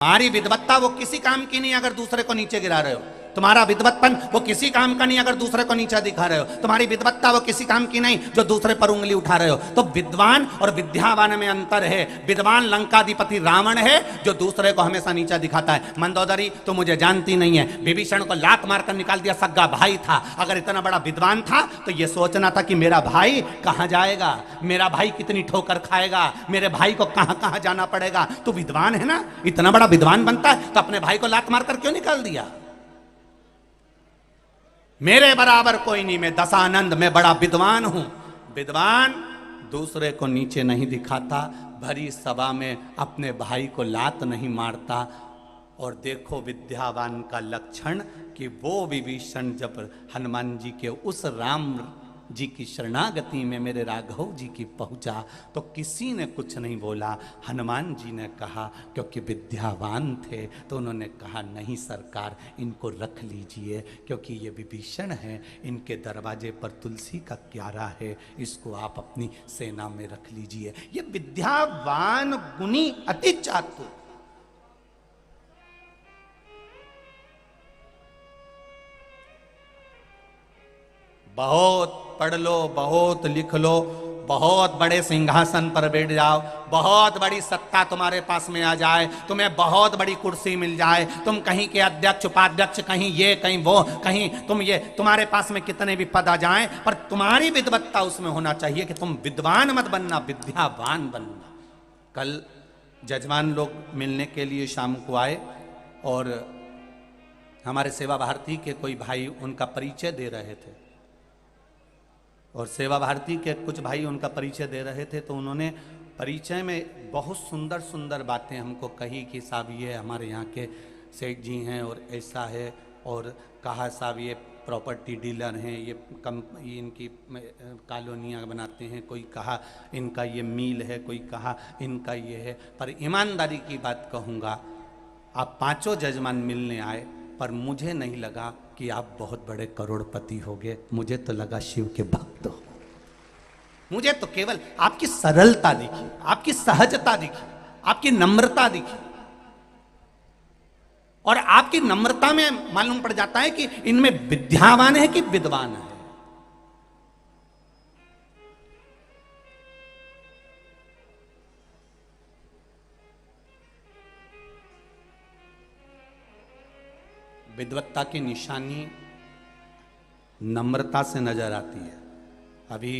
तुम्हारी विद्वत्ता वो किसी काम की नहीं अगर दूसरे को नीचे गिरा रहे हो। तुम्हारा विद्वत्पन वो किसी काम का नहीं अगर दूसरे को नीचा दिखा रहे हो। तुम्हारी विद्वत्ता वो किसी काम की नहीं जो दूसरे पर उंगली उठा रहे हो। तो विद्वान और विद्यावान में अंतर है। विद्वान लंकाधिपति रावण है जो दूसरे को हमेशा नीचा दिखाता है। मंदोदरी तो मुझे जानती नहीं है, विभीषण को लात मारकर निकाल दिया, सग्गा भाई था। अगर इतना बड़ा विद्वान था तो यह सोचना था कि मेरा भाई कहां जाएगा, मेरा भाई कितनी ठोकर खाएगा, मेरे भाई को कहां कहां जाना पड़ेगा। तो विद्वान है ना, इतना बड़ा विद्वान बनता है तो अपने भाई को लात मारकर क्यों निकाल दिया। मेरे बराबर कोई नहीं, मैं दशानंद, मैं बड़ा विद्वान हूं। विद्वान दूसरे को नीचे नहीं दिखाता, भरी सभा में अपने भाई को लात नहीं मारता। और देखो विद्यावान का लक्षण कि वो विभीषण जब हनुमान जी के उस राम जी की शरणागति में मेरे राघव जी की पहुंचा तो किसी ने कुछ नहीं बोला। हनुमान जी ने कहा, क्योंकि विद्यावान थे तो उन्होंने कहा नहीं सरकार, इनको रख लीजिए क्योंकि ये विभीषण है, इनके दरवाजे पर तुलसी का क्यारा है, इसको आप अपनी सेना में रख लीजिए। ये विद्यावान गुणी अति चातुर। बहुत पढ़ लो, बहुत लिख लो, बहुत बड़े सिंहासन पर बैठ जाओ, बहुत बड़ी सत्ता तुम्हारे पास में आ जाए, तुम्हें बहुत बड़ी कुर्सी मिल जाए, तुम कहीं के अध्यक्ष उपाध्यक्ष, कहीं ये कहीं वो, कहीं तुम ये, तुम्हारे पास में कितने भी पद आ जाएं, पर तुम्हारी विद्वत्ता उसमें होना चाहिए कि तुम विद्वान मत बनना, विद्यावान बनना। कल जजमान लोग मिलने के लिए शाम को आए और हमारे सेवा भारती के कोई भाई उनका परिचय दे रहे थे और सेवा भारती के कुछ भाई उनका परिचय दे रहे थे। तो उन्होंने परिचय में बहुत सुंदर सुंदर बातें हमको कही कि साहब ये हमारे यहाँ के सेठ जी हैं और ऐसा है, और कहा साहब ये प्रॉपर्टी डीलर हैं, ये इनकी कॉलोनियाँ बनाते हैं, कोई कहा इनका ये मील है, कोई कहा इनका ये है। पर ईमानदारी की बात कहूँगा, आप पांचों जजमान मिलने आए पर मुझे नहीं लगा कि आप बहुत बड़े करोड़पति होगे, मुझे तो लगा शिव के भक्त हो। मुझे तो केवल आपकी सरलता दिखी, आपकी सहजता दिखी, आपकी नम्रता दिखी। और आपकी नम्रता में मालूम पड़ जाता है कि इनमें विद्यावान है कि विद्वान है। विद्वत्ता की निशानी नम्रता से नजर आती है। अभी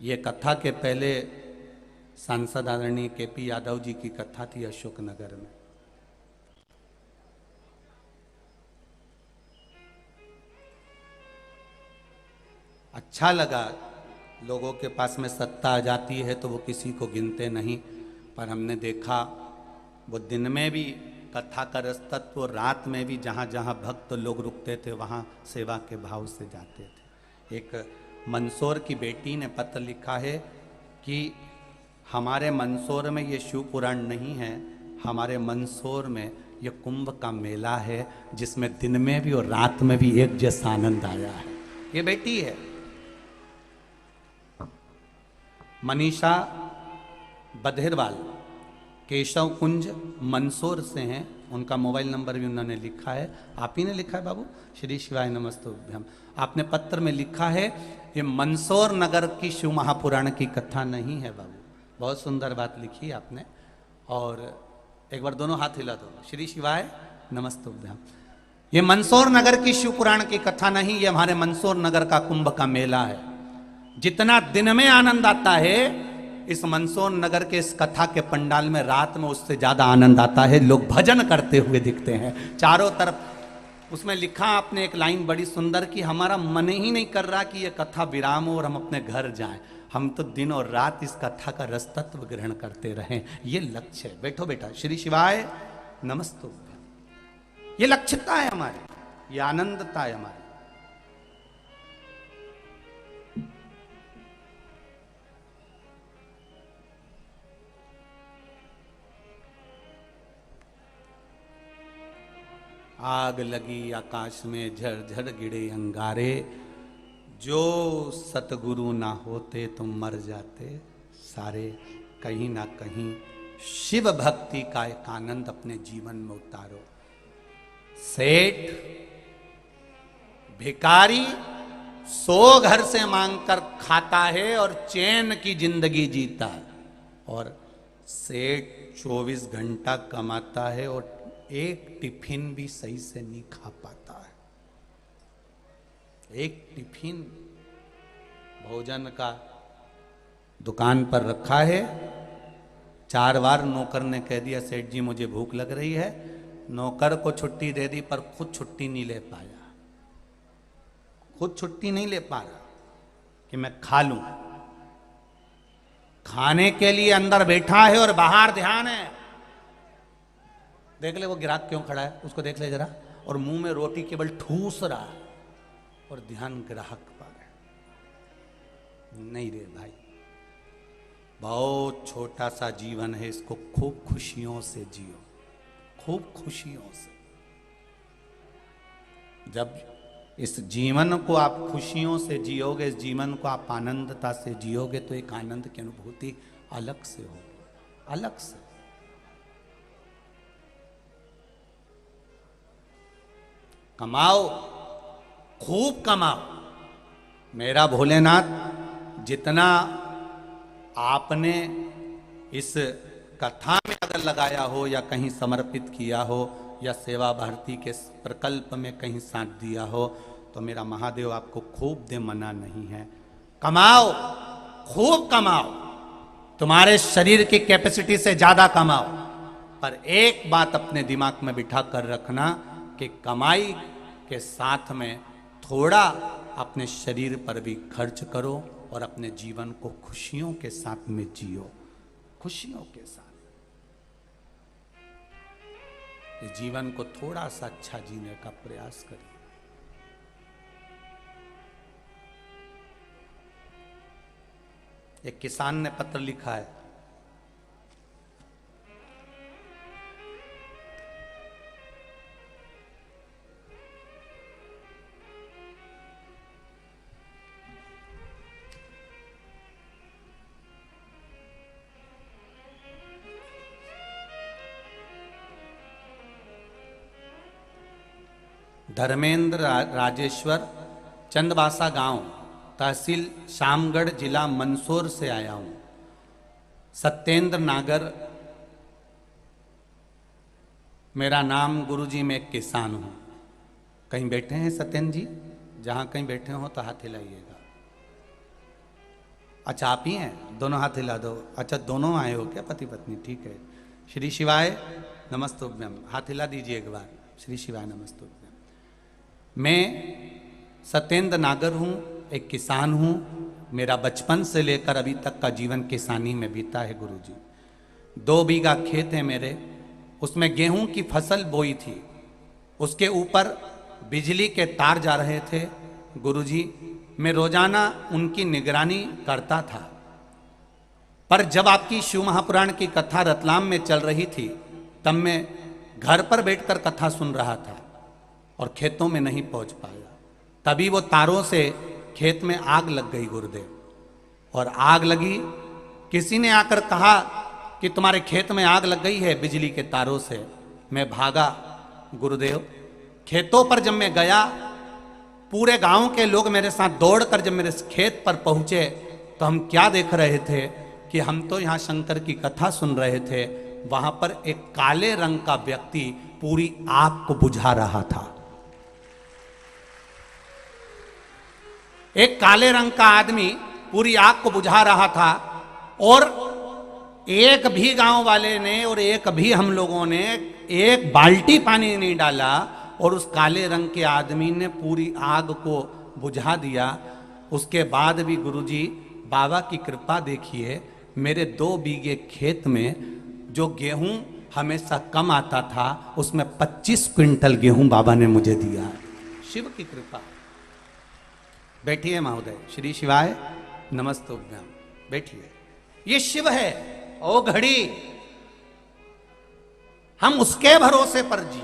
ये कथा के पहले सांसद आदरणीय केपी यादव जी की कथा थी अशोकनगर में। अच्छा लगा, लोगों के पास में सत्ता आ जाती है तो वो किसी को गिनते नहीं, पर हमने देखा वो दिन में भी कथा का रसतत्व, रात में भी जहाँ जहाँ भक्त लोग रुकते थे वहाँ सेवा के भाव से जाते थे। एक मंदसौर की बेटी ने पत्र लिखा है कि हमारे मंदसौर में ये शिव पुराण नहीं है, हमारे मंदसौर में ये कुंभ का मेला है जिसमें दिन में भी और रात में भी एक जैसा आनंद आया है। ये बेटी है मनीषा बधेरवाल, केशव कुंज मंदसौर से हैं। उनका मोबाइल नंबर भी उन्होंने लिखा है। आप ही ने लिखा है बाबू, श्री शिवाय नमस्तुभ्यम। आपने पत्र में लिखा है ये मंदसौर नगर की शिव महापुराण की कथा नहीं है बाबू। बहुत सुंदर बात लिखी आपने। और एक बार दोनों हाथ हिला दो, श्री शिवाय नमस्तुभ्यम। ये मंदसौर नगर की शिव पुराण की कथा नहीं, ये हमारे मंदसौर नगर का कुंभ का मेला है। जितना दिन में आनंद आता है इस मंदसौर नगर के इस कथा के पंडाल में, रात में उससे ज्यादा आनंद आता है। लोग भजन करते हुए दिखते हैं चारों तरफ। उसमें लिखा आपने एक लाइन बड़ी सुंदर कि हमारा मन ही नहीं कर रहा कि ये कथा विराम हो और हम अपने घर जाएं, हम तो दिन और रात इस कथा का रसतत्व ग्रहण करते रहें। ये लक्ष्य है। बैठो बेटा, श्री शिवाय नमस्तुभ्यम। ये लक्ष्यता है हमारी, ये आनंदता है हमारी। आग लगी आकाश में, झरझर गिरे अंगारे, जो सतगुरु ना होते तो मर जाते सारे। कहीं ना कहीं शिव भक्ति का एक आनंद अपने जीवन में उतारो। सेठ भिखारी 100 घर से मांगकर खाता है और चैन की जिंदगी जीता है, और सेठ 24 घंटा कमाता है और एक टिफिन भी सही से नहीं खा पाता है। एक टिफिन भोजन का दुकान पर रखा है, 4 बार नौकर ने कह दिया सेठ जी मुझे भूख लग रही है, नौकर को छुट्टी दे दी पर खुद छुट्टी नहीं ले पाया, खुद छुट्टी नहीं ले पा रहा कि मैं खा लूं। खाने के लिए अंदर बैठा है और बाहर ध्यान है। देख ले वो ग्राहक क्यों खड़ा है, उसको देख ले जरा, और मुंह में रोटी केवल ठूस रहा है और ध्यान ग्राहक पर है। नहीं रे भाई, बहुत छोटा सा जीवन है, इसको खूब खुशियों से जियो, खूब खुशियों से। जब इस जीवन को आप खुशियों से जियोगे, इस जीवन को आप आनंदता से जियोगे, तो एक आनंद की अनुभूति अलग से होगी, अलग से। कमाओ, खूब कमाओ। मेरा भोलेनाथ, जितना आपने इस कथा में अगर लगाया हो या कहीं समर्पित किया हो या सेवा भारती के प्रकल्प में कहीं साथ दिया हो, तो मेरा महादेव आपको खूब दे, मना नहीं है। कमाओ, खूब कमाओ, तुम्हारे शरीर की कैपेसिटी से ज्यादा कमाओ, पर एक बात अपने दिमाग में बिठा कर रखना कि कमाई के साथ में थोड़ा अपने शरीर पर भी खर्च करो और अपने जीवन को खुशियों के साथ में जियो, खुशियों के साथ। इस जीवन को थोड़ा सा अच्छा जीने का प्रयास करिए। एक किसान ने पत्र लिखा है, धर्मेंद्र राजेश्वर, चंदवासा गांव, तहसील शामगढ़, जिला मंदसौर से आया हूं। सत्येंद्र नागर मेरा नाम, गुरुजी मैं एक किसान हूं। कहीं बैठे हैं सत्येंद्र जी? जहां कहीं बैठे हो तो हाथ हिलाइएगा। अच्छा आप ही हैं, दोनों हाथ हिला दो। अच्छा दोनों आए हो क्या, पति पत्नी? ठीक है। श्री शिवाय नमस्तुभ्यम, हाथ हिला दीजिए एक बार। श्री शिवाय नमस्तुभ्यम। मैं सत्येंद्र नागर हूँ, एक किसान हूँ। मेरा बचपन से लेकर अभी तक का जीवन किसानी में बीता है गुरुजी। 2 बीघा खेत है मेरे, उसमें गेहूं की फसल बोई थी। उसके ऊपर बिजली के तार जा रहे थे गुरुजी। मैं रोजाना उनकी निगरानी करता था। पर जब आपकी शिव महापुराण की कथा रतलाम में चल रही थी, तब मैं घर पर बैठकर कथा सुन रहा था और खेतों में नहीं पहुंच पाया। तभी वो तारों से खेत में आग लग गई गुरुदेव। और आग लगी, किसी ने आकर कहा कि तुम्हारे खेत में आग लग गई है बिजली के तारों से। मैं भागा गुरुदेव। खेतों पर जब मैं गया, पूरे गांव के लोग मेरे साथ दौड़कर जब मेरे खेत पर पहुंचे, तो हम क्या देख रहे थे कि हम तो यहाँ शंकर की कथा सुन रहे थे, वहां पर एक काले रंग का व्यक्ति पूरी आग को बुझा रहा था। एक काले रंग का आदमी पूरी आग को बुझा रहा था, और एक भी गांव वाले ने और एक भी हम लोगों ने एक बाल्टी पानी नहीं डाला, और उस काले रंग के आदमी ने पूरी आग को बुझा दिया। उसके बाद भी गुरुजी बाबा की कृपा देखिए, मेरे 2 बीघे खेत में जो गेहूं हमेशा कम आता था, उसमें 25 क्विंटल गेहूं बाबा ने मुझे दिया। शिव की कृपा। बैठिए महोदय। श्री शिवाय नमस्तुभ्यम। बैठिए। ये शिव है। ओ घड़ी, हम उसके भरोसे पर जी।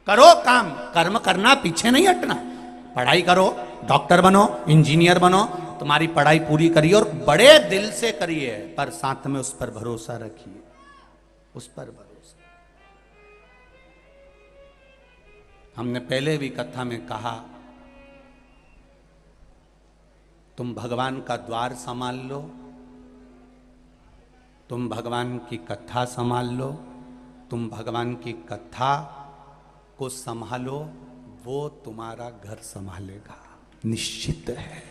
करो काम, कर्म करना, पीछे नहीं हटना। पढ़ाई करो, डॉक्टर बनो, इंजीनियर बनो, तुम्हारी पढ़ाई पूरी करिए और बड़े दिल से करिए, पर साथ में उस पर भरोसा रखिए, उस पर भरोसा। हमने पहले भी कथा में कहा, तुम भगवान का द्वार संभाल लो, तुम भगवान की कथा संभाल लो, तुम भगवान की कथा को संभालो, वो तुम्हारा घर संभालेगा, निश्चित है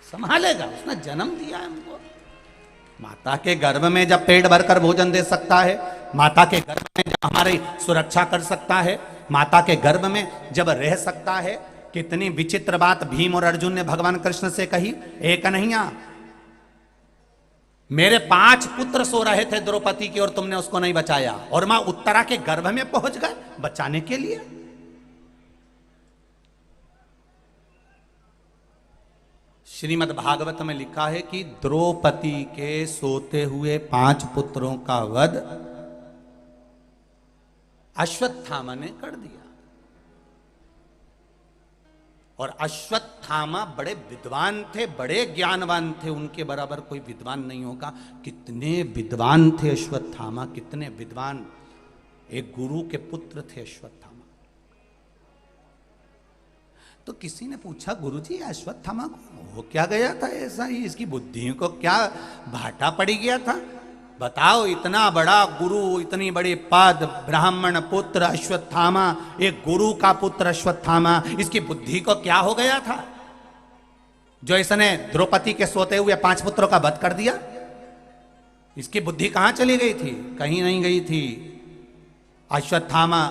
संभालेगा। उसने जन्म दिया है हमको। माता के गर्भ में जब पेट भरकर भोजन दे सकता है, माता के गर्भ में जब हमारी सुरक्षा कर सकता है, माता के गर्भ में जब रह सकता है। कितनी विचित्र बात भीम और अर्जुन ने भगवान कृष्ण से कही, एक नहीं, मेरे 5 पुत्र सो रहे थे द्रौपदी की और तुमने उसको नहीं बचाया, और मां उत्तरा के गर्भ में पहुंच गए बचाने के लिए। श्रीमद् भागवत में लिखा है कि द्रौपदी के सोते हुए 5 पुत्रों का वध अश्वत्थामा ने कर दिया। और अश्वत्थामा बड़े विद्वान थे, बड़े ज्ञानवान थे, उनके बराबर कोई विद्वान नहीं होगा। कितने विद्वान थे अश्वत्थामा, कितने विद्वान। एक गुरु के पुत्र थे अश्वत्थामा। तो किसी ने पूछा, गुरुजी अश्वत्थामा को हो क्या गया था ऐसा ही, इसकी बुद्धि को क्या भाटा पड़ी गया था? बताओ, इतना बड़ा गुरु, इतनी बड़ी पद, ब्राह्मण पुत्र अश्वत्थामा, एक गुरु का पुत्र अश्वत्थामा, इसकी बुद्धि को क्या हो गया था जो इसने द्रौपदी के सोते हुए 5 पुत्रों का वध कर दिया? इसकी बुद्धि कहां चली गई थी? कहीं नहीं गई थी। अश्वत्थामा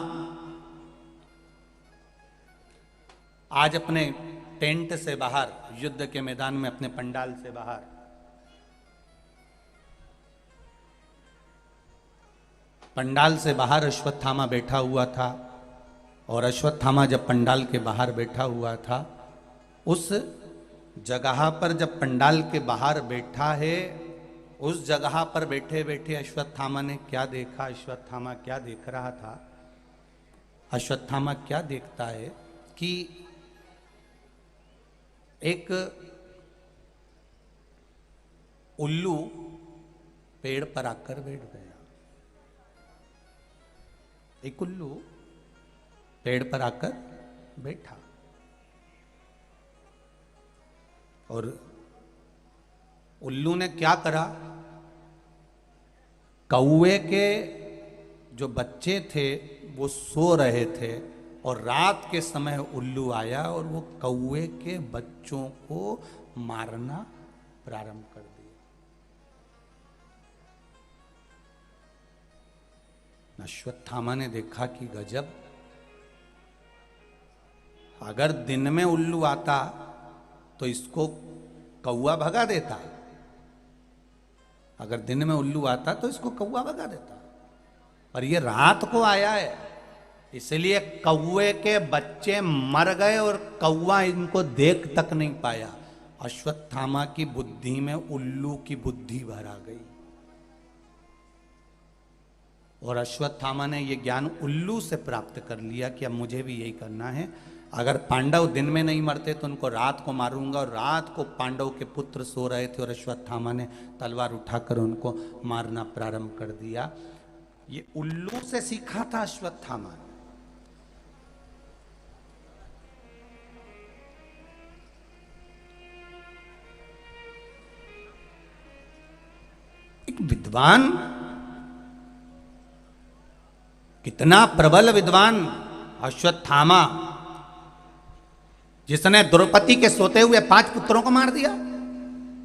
आज अपने टेंट से बाहर, युद्ध के मैदान में अपने पंडाल से बाहर, पंडाल से बाहर अश्वत्थामा बैठा हुआ था। और अश्वत्थामा जब पंडाल के बाहर बैठा हुआ था, उस जगह पर जब पंडाल के बाहर बैठा है, उस जगह पर बैठे बैठे अश्वत्थामा ने क्या देखा? अश्वत्थामा क्या देख रहा था? अश्वत्थामा क्या देखता है कि एक उल्लू पेड़ पर आकर बैठ गया। एक उल्लू पेड़ पर आकर बैठा और उल्लू ने क्या करा? कौवे के जो बच्चे थे वो सो रहे थे और रात के समय उल्लू आया और वो कौवे के बच्चों को मारना प्रारंभ कर दिया। अश्वत्थामा ने देखा कि गजब, अगर दिन में उल्लू आता तो इसको कौवा भगा देता, अगर दिन में उल्लू आता तो इसको कौवा भगा देता, पर ये रात को आया है, इसलिए कौवे के बच्चे मर गए और कौवा इनको देख तक नहीं पाया। अश्वत्थामा की बुद्धि में उल्लू की बुद्धि भर आ गई और अश्वत्थामा ने यह ज्ञान उल्लू से प्राप्त कर लिया कि अब मुझे भी यही करना है। अगर पांडव दिन में नहीं मरते तो उनको रात को मारूंगा। और रात को पांडव के पुत्र सो रहे थे और अश्वत्थामा ने तलवार उठाकर उनको मारना प्रारंभ कर दिया। ये उल्लू से सीखा था अश्वत्थामा। एक विद्वान, कितना प्रबल विद्वान अश्वत्थामा, जिसने द्रौपदी के सोते हुए 5 पुत्रों को मार दिया।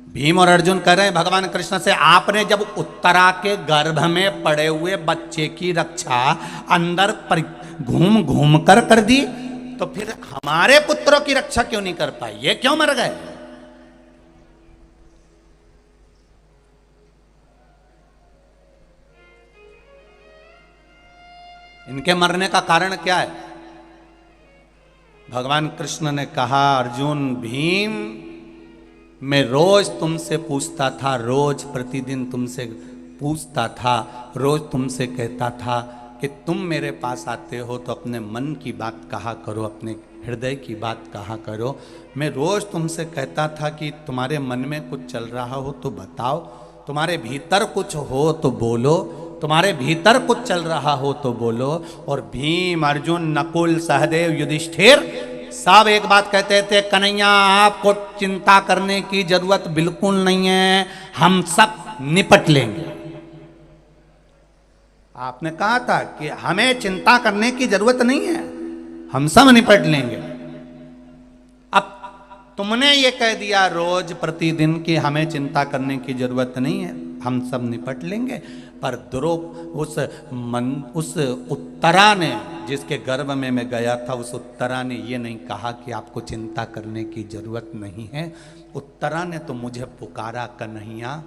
भीम और अर्जुन कह रहे हैं भगवान कृष्ण से, आपने जब उत्तरा के गर्भ में पड़े हुए बच्चे की रक्षा अंदर घूम घूम कर दी, तो फिर हमारे पुत्रों की रक्षा क्यों नहीं कर पाई? ये क्यों मर गए? इनके मरने का कारण क्या है? भगवान कृष्ण ने कहा, अर्जुन, भीम, मैं रोज तुमसे पूछता था, रोज प्रतिदिन तुमसे पूछता था, रोज तुमसे कहता था, कि तुम मेरे पास आते हो तो अपने मन की बात कहा करो, अपने हृदय की बात कहा करो। मैं रोज़ तुमसे कहता था कि तुम्हारे मन में कुछ चल रहा हो तो बताओ, तुम्हारे भीतर कुछ हो तो बोलो, तुम्हारे भीतर कुछ चल रहा हो तो बोलो। और भीम, अर्जुन, नकुल, सहदेव, युधिष्ठिर सब एक बात कहते थे, कन्हैया आपको चिंता करने की जरूरत बिल्कुल नहीं है, हम सब निपट लेंगे। आपने कहा था कि हमें चिंता करने की जरूरत नहीं है, हम सब निपट लेंगे। अब तुमने ये कह दिया रोज प्रतिदिन कि हमें चिंता करने की जरूरत नहीं है, हम सब निपट लेंगे। पर उस उत्तरा ने, जिसके गर्भ में मैं गया था, उस उत्तरा ने ये नहीं कहा कि आपको चिंता करने की जरूरत नहीं है। उत्तरा ने तो मुझे पुकारा, कन्हैया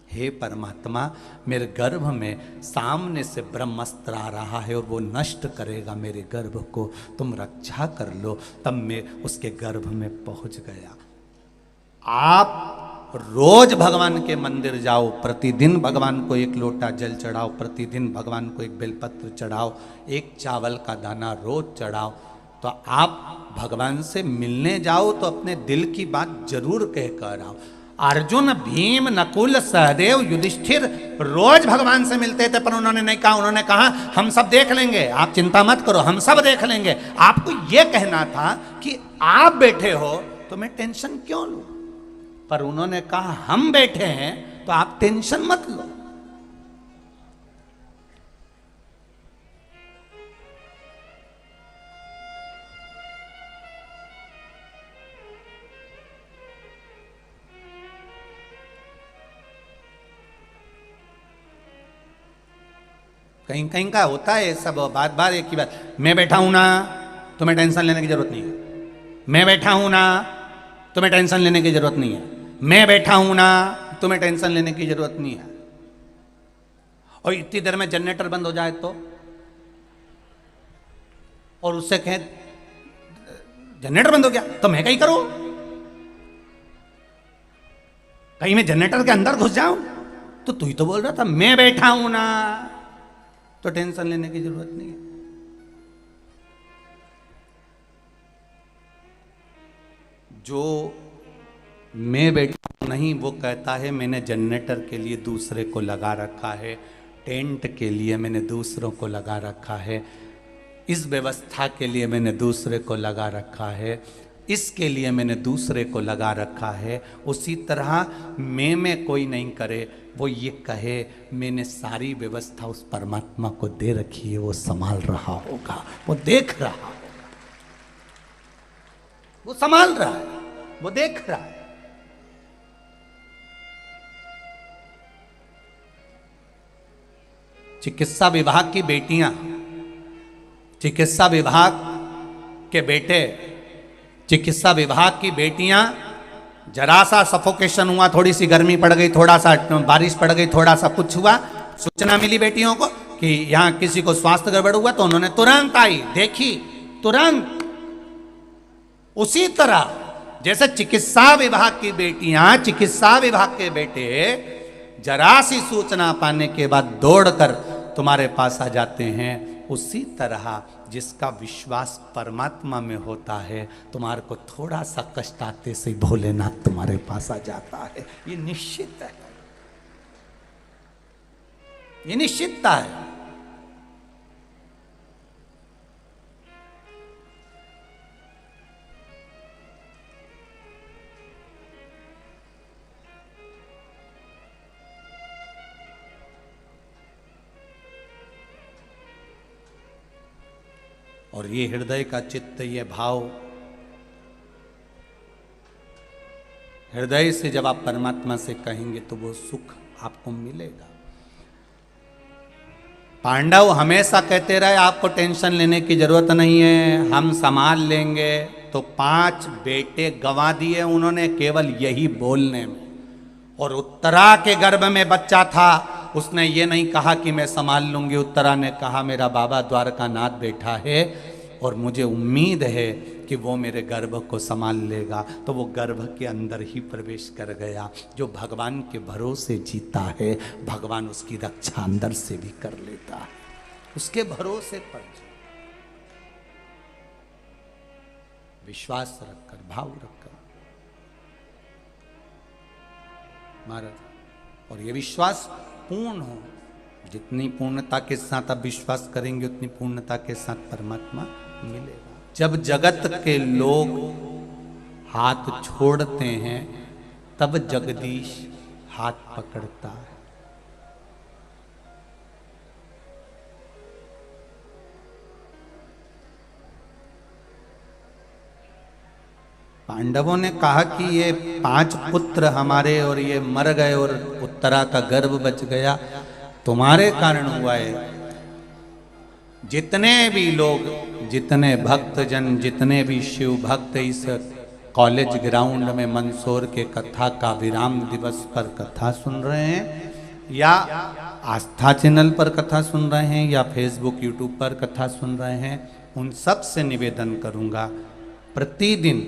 हे परमात्मा, मेरे गर्भ में सामने से ब्रह्मास्त्र आ रहा है और वो नष्ट करेगा मेरे गर्भ को, तुम रक्षा कर लो। तब मैं उसके गर्भ में पहुंच गया। आप रोज भगवान के मंदिर जाओ, प्रतिदिन भगवान को एक लोटा जल चढ़ाओ, प्रतिदिन भगवान को एक बेलपत्र चढ़ाओ, एक चावल का दाना रोज चढ़ाओ, तो आप भगवान से मिलने जाओ तो अपने दिल की बात जरूर कह कर आओ। अर्जुन, भीम, नकुल, सहदेव, युधिष्ठिर रोज भगवान से मिलते थे, पर उन्होंने नहीं कहा, उन्होंने कहा हम सब देख लेंगे, आप चिंता मत करो, हम सब देख लेंगे। आपको यह कहना था कि आप बैठे हो तो मैं टेंशन क्यों लूं, पर उन्होंने कहा हम बैठे हैं तो आप टेंशन मत लो। कहीं कहीं का होता है सब, बात बात एक ही बात, मैं बैठा हूं ना, तुम्हें टेंशन लेने की जरूरत नहीं है, मैं बैठा हूं ना, तुम्हें टेंशन लेने की जरूरत नहीं है, मैं बैठा हूं ना, तुम्हें टेंशन लेने की जरूरत नहीं है। और इतनी देर में जनरेटर बंद हो जाए तो, और उससे कहें जनरेटर बंद हो गया तो मैं कहीं करूं, कहीं मैं जनरेटर के अंदर घुस जाऊं, तो तू ही तो बोल रहा था मैं बैठा हूं ना, तो टेंशन लेने की जरूरत नहीं है। जो मैं बैठा नहीं, वो कहता है मैंने जनरेटर के लिए दूसरे को लगा रखा है, टेंट के लिए मैंने दूसरों को लगा रखा है, इस व्यवस्था के लिए मैंने दूसरे को लगा रखा है, इसके लिए मैंने दूसरे को लगा रखा है। उसी तरह मैं कोई नहीं करे, वो ये कहे मैंने सारी व्यवस्था उस परमात्मा को दे रखी है, वो संभाल रहा होगा, वो देख रहा होगा, वो संभाल रहा है, वो देख रहा है। चिकित्सा विभाग की बेटियां, चिकित्सा विभाग के बेटे, चिकित्सा विभाग की बेटियां, जरा सा सफोकेशन हुआ, थोड़ी सी गर्मी पड़ गई, थोड़ा सा बारिश पड़ गई, थोड़ा सा कुछ हुआ, सूचना मिली बेटियों को कि यहां किसी को स्वास्थ्य गड़बड़ हुआ, तो उन्होंने तुरंत आई, देखी, तुरंत। उसी तरह जैसे चिकित्सा विभाग की बेटियां, चिकित्सा विभाग के बेटे जरा सी सूचना पाने के बाद दौड़कर तुम्हारे पास आ जाते हैं, उसी तरह जिसका विश्वास परमात्मा में होता है, तुम्हारे को थोड़ा सा कष्ट आते से भोलेनाथ तुम्हारे पास आ जाता है। ये निश्चित है, ये निश्चितता है। और ये हृदय का चित्त, ये भाव, हृदय से जब आप परमात्मा से कहेंगे तो वो सुख आपको मिलेगा। पांडव हमेशा कहते रहे आपको टेंशन लेने की जरूरत नहीं है, हम संभाल लेंगे, तो 5 बेटे गंवा दिए उन्होंने केवल यही बोलने में। और उत्तरा के गर्भ में बच्चा था, उसने ये नहीं कहा कि मैं संभाल लूंगी, उत्तरा ने कहा मेरा बाबा द्वारकानाथ बैठा है और मुझे उम्मीद है कि वो मेरे गर्भ को संभाल लेगा। तो वो गर्भ के अंदर ही प्रवेश कर गया। जो भगवान के भरोसे जीता है, भगवान उसकी रक्षा अंदर से भी कर लेता है। उसके भरोसे पर विश्वास रखकर, भाव रखकर महाराज, और ये विश्वास पूर्ण हो। जितनी पूर्णता के साथ आप विश्वास करेंगे उतनी पूर्णता के साथ परमात्मा मिलेगा। जब जगत के लोग हाथ छोड़ते हैं तब जगदीश हाथ पकड़ता है। पांडवों ने कहा कि ये 5 पुत्र हमारे और ये मर गए और उत्तरा का गर्भ बच गया, तुम्हारे कारण हुआ है। जितने भी लोग, जितने भक्तजन, जितने भी शिव भक्त इस कॉलेज ग्राउंड में मंदसौर के कथा का विराम दिवस पर कथा सुन रहे हैं, या आस्था चैनल पर कथा सुन रहे हैं, या फेसबुक यूट्यूब पर कथा सुन रहे हैं, उन सब से निवेदन करूंगा, प्रतिदिन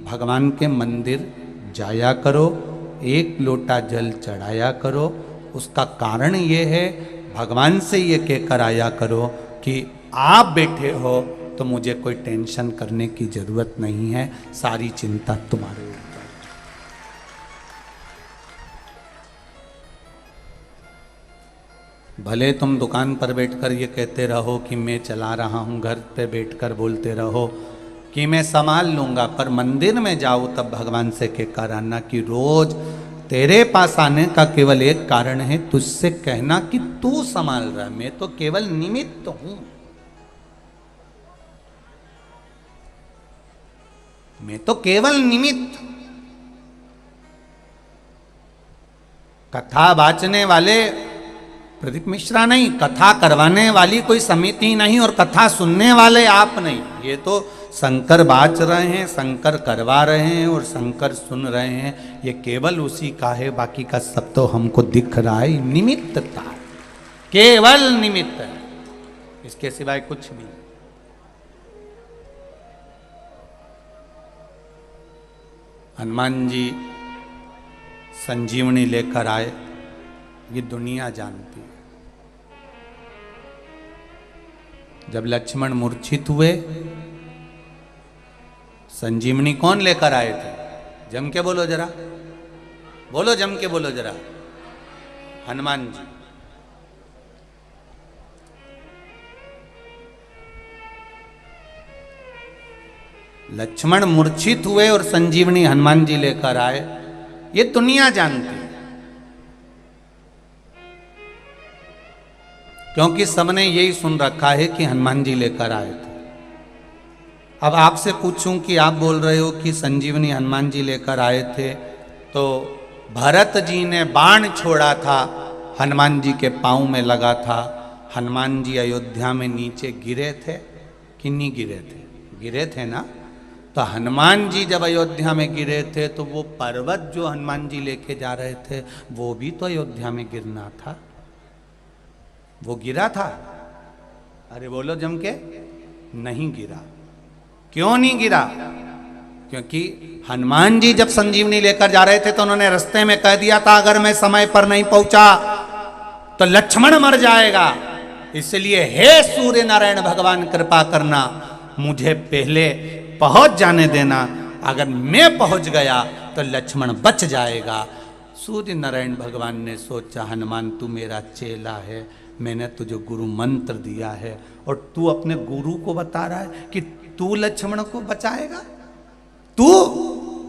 भगवान के मंदिर जाया करो, 1 लोटा जल चढ़ाया करो। उसका कारण ये है, भगवान से ये कहकर आया करो कि आप बैठे हो तो मुझे कोई टेंशन करने की जरूरत नहीं है, सारी चिंता तुम्हारे ऊपर। भले तुम दुकान पर बैठकर ये कहते रहो कि मैं चला रहा हूँ, घर पे बैठकर बोलते रहो कि मैं संभाल लूंगा, पर मंदिर में जाओ तब भगवान से कहकर आना कि रोज तेरे पास आने का केवल एक कारण है, तुझसे कहना कि तू संभाल रहा, मैं तो केवल निमित्त हूं, मैं तो केवल निमित्त। कथा बाचने वाले प्रदीप मिश्रा नहीं, कथा करवाने वाली कोई समिति नहीं, और कथा सुनने वाले आप नहीं। ये तो शंकर बाच रहे हैं, शंकर करवा रहे हैं और शंकर सुन रहे हैं, ये केवल उसी का है, बाकी का सब तो हमको दिख रहा है निमित्तता, केवल निमित्त है, इसके सिवाय कुछ भी। हनुमान जी संजीवनी लेकर आए, ये दुनिया जानती है। जब लक्ष्मण मूर्छित हुए, संजीवनी कौन लेकर आए थे? जम के बोलो जरा, बोलो, जम के बोलो जरा, हनुमान जी। लक्ष्मण मूर्छित हुए और संजीवनी हनुमान जी लेकर आए, ये दुनिया जानती है, क्योंकि सबने यही सुन रखा है कि हनुमान जी लेकर आए थे। अब आपसे पूछूं कि आप बोल रहे हो कि संजीवनी हनुमान जी लेकर आए थे, तो भरत जी ने बाण छोड़ा था, हनुमान जी के पांव में लगा था, हनुमान जी अयोध्या में नीचे गिरे थे कि नहीं गिरे थे? गिरे थे ना। तो हनुमान जी जब अयोध्या में गिरे थे तो वो पर्वत जो हनुमान जी लेके जा रहे थे वो भी तो अयोध्या में गिरना था, वो गिरा था? अरे बोलो जम के, नहीं गिरा। क्यों नहीं गिरा? क्योंकि हनुमान जी जब संजीवनी लेकर जा रहे थे तो उन्होंने रास्ते में कह दिया था, अगर मैं समय पर नहीं पहुंचा तो लक्ष्मण मर जाएगा, इसलिए हे सूर्य नारायण भगवान कृपा करना, मुझे पहले पहुंच जाने देना, अगर मैं पहुंच गया तो लक्ष्मण बच जाएगा। सूर्य नारायण भगवान ने सोचा, हनुमान तू मेरा चेला है, मैंने तुझे गुरु मंत्र दिया है और तू अपने गुरु को बता रहा है कि तू लक्ष्मण को बचाएगा? तू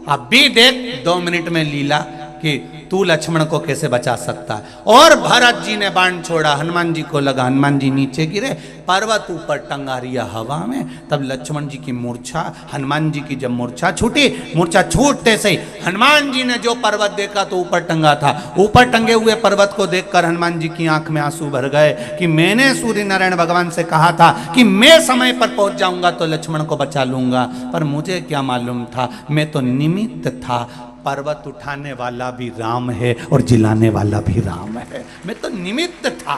अभी देख 2 मिनट में लीला कि तू लक्ष्मण को कैसे बचा सकता है। और भरत जी ने बाण छोड़ा, हनुमान जी को लगा, हनुमान जी नीचे गिरे, पर्वत ऊपर टंगा रिया हवा में। तब लक्ष्मण जी की मूर्छा, हनुमान जी की जब मूर्छा छूटी, मूर्छा छूटते से हनुमान जी ने जो पर्वत देखा तो ऊपर टंगा था, ऊपर टंगे हुए पर्वत को देखकर हनुमान जी की आंख में आंसू भर गए कि मैंने सूर्य नारायण भगवान से कहा था कि मैं समय पर पहुंच जाऊंगा तो लक्ष्मण को बचा लूंगा, पर मुझे क्या मालूम था, मैं तो निमित्त था। पर्वत उठाने वाला भी राम है और जिलाने वाला भी राम है, मैं तो निमित्त था।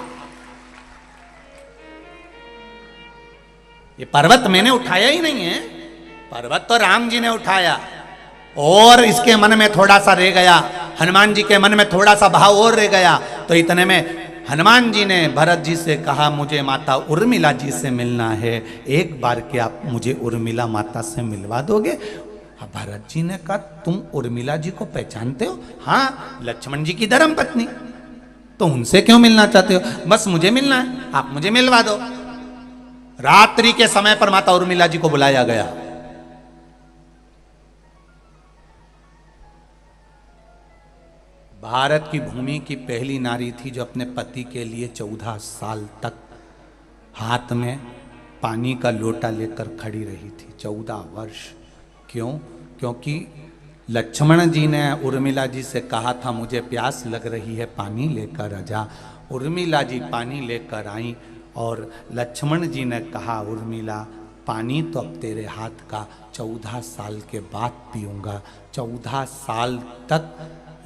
ये पर्वत मैंने उठाया ही नहीं है, पर्वत तो राम जी ने उठाया। और इसके मन में थोड़ा सा रह गया, हनुमान जी के मन में थोड़ा सा भाव और रह गया, तो इतने में हनुमान जी ने भरत जी से कहा मुझे माता उर्मिला जी से मिलना है, एक बार क्या आप मुझे उर्मिला माता से मिलवा दोगे? भरत जी ने कहा तुम उर्मिला जी को पहचानते हो? हाँ, लक्ष्मण जी की धर्म पत्नी। तो उनसे क्यों मिलना चाहते हो? बस मुझे मिलना है, आप मुझे मिलवा दो। रात्रि के समय पर माता उर्मिला जी को बुलाया गया। भारत की भूमि की पहली नारी थी जो अपने पति के लिए 14 साल तक हाथ में पानी का लोटा लेकर खड़ी रही थी। 14 वर्ष। क्यों? क्योंकि लक्ष्मण जी ने उर्मिला जी से कहा था मुझे प्यास लग रही है, पानी लेकर आ जा। उर्मिला जी पानी लेकर आई और लक्ष्मण जी ने कहा उर्मिला पानी तो अब तेरे हाथ का 14 साल के बाद पीऊंगा। 14 साल तक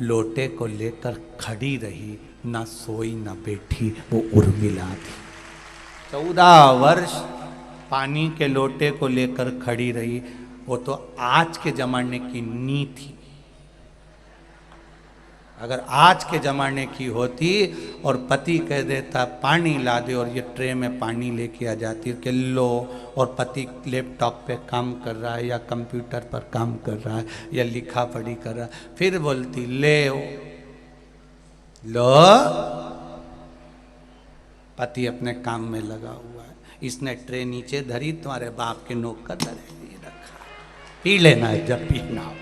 लोटे को लेकर खड़ी रही, ना सोई ना बैठी, वो उर्मिला थी। 14 वर्ष पानी के लोटे को लेकर खड़ी रही। वो तो आज के जमाने की नी थी। अगर आज के जमाने की होती और पति कह देता पानी ला दे और ये ट्रे में पानी लेके आ जाती कि लो, और पति लैपटॉप पे काम कर रहा है या कंप्यूटर पर काम कर रहा है या लिखा पढ़ी कर रहा है, फिर बोलती ले लो, पति अपने काम में लगा हुआ है, इसने ट्रे नीचे धरी, तुम्हारे बाप के नौकर धरे रखा, पी लेना है जब पीना हो।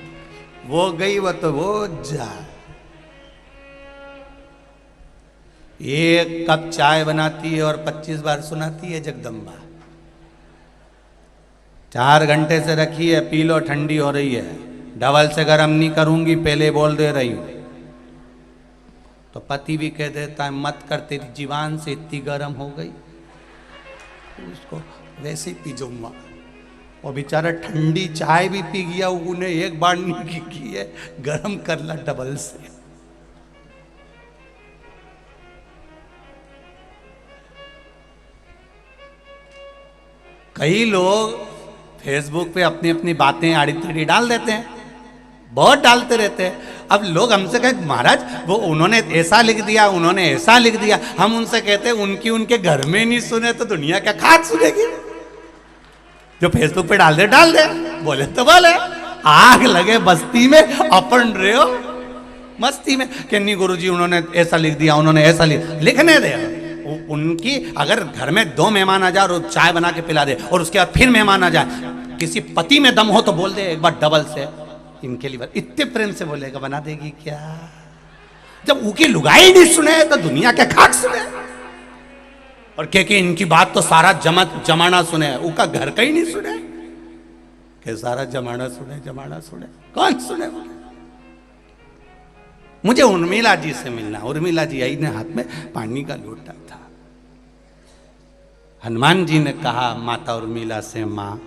वो गई वो तो वो जाए। एक कप चाय बनाती है और 25 बार सुनाती है जगदम्बा। 4 घंटे से रखी है, पी लो, ठंडी हो रही है, डबल से गर्म नहीं करूंगी, पहले बोल दे रही हूं। तो पति भी कह देता है मत कर, तेरी जीवान से इतनी गर्म हो गई, उसको वैसे ही पी जाऊंगा। और बेचारा ठंडी चाय भी पी गया, उन्हें एक बार नहीं की है, गर्म कर ला डबल से। कई लोग फेसबुक पे अपनी अपनी बातें आड़ी टेढ़ी डाल देते हैं, बहुत डालते रहते हैं। अब लोग हमसे कहे महाराज वो उन्होंने ऐसा लिख दिया, उन्होंने ऐसा लिख दिया। हम उनसे कहते हैं उनकी उनके घर में नहीं सुने तो दुनिया क्या खाक सुनेगी? जो फेसबुक पे डाल दे, बोले तो बोले, आग लगे बस्ती में, अपन रहे हो मस्ती में कि नहीं गुरुजी उन्होंने ऐसा लिख दिया, उन्होंने ऐसा लिखने दे। उनकी अगर घर में 2 मेहमान आ जाए और चाय बना के पिला दे और उसके बाद फिर मेहमान आ जाए, किसी पति में दम हो तो बोल दे एक बार डबल से, इनके लिए इतने प्रेम से बोलेगा, बना देगी क्या? जब उनकी लुगाई नहीं सुने तो दुनिया क्या खाक सुने? और कि इनकी बात तो सारा जमाना सुने, उनका घर का ही नहीं सुने, कि सारा जमाना सुने, कौन सुने? मुझे उर्मिला जी से मिलना। उर्मिला जी आई ने हाथ में पानी का लोटा था। हनुमान जी ने कहा माता उर्मिला से, माँ,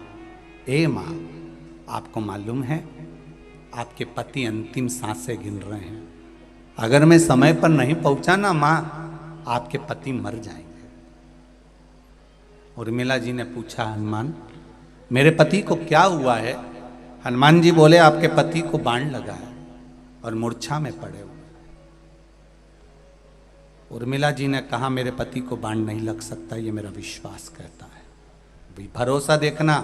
ए माँ, आपको मालूम है आपके पति अंतिम सांसें गिन रहे हैं, अगर मैं समय पर नहीं पहुंचा ना माँ, आपके पति मर जाएंगे। उर्मिला जी ने पूछा हनुमान मेरे पति को क्या हुआ है? हनुमान जी बोले आपके पति को बाण लगा है और मूर्छा में पड़े हुए। उर्मिला जी ने कहा मेरे पति को बाण नहीं लग सकता, ये मेरा विश्वास कहता है। भरोसा देखना,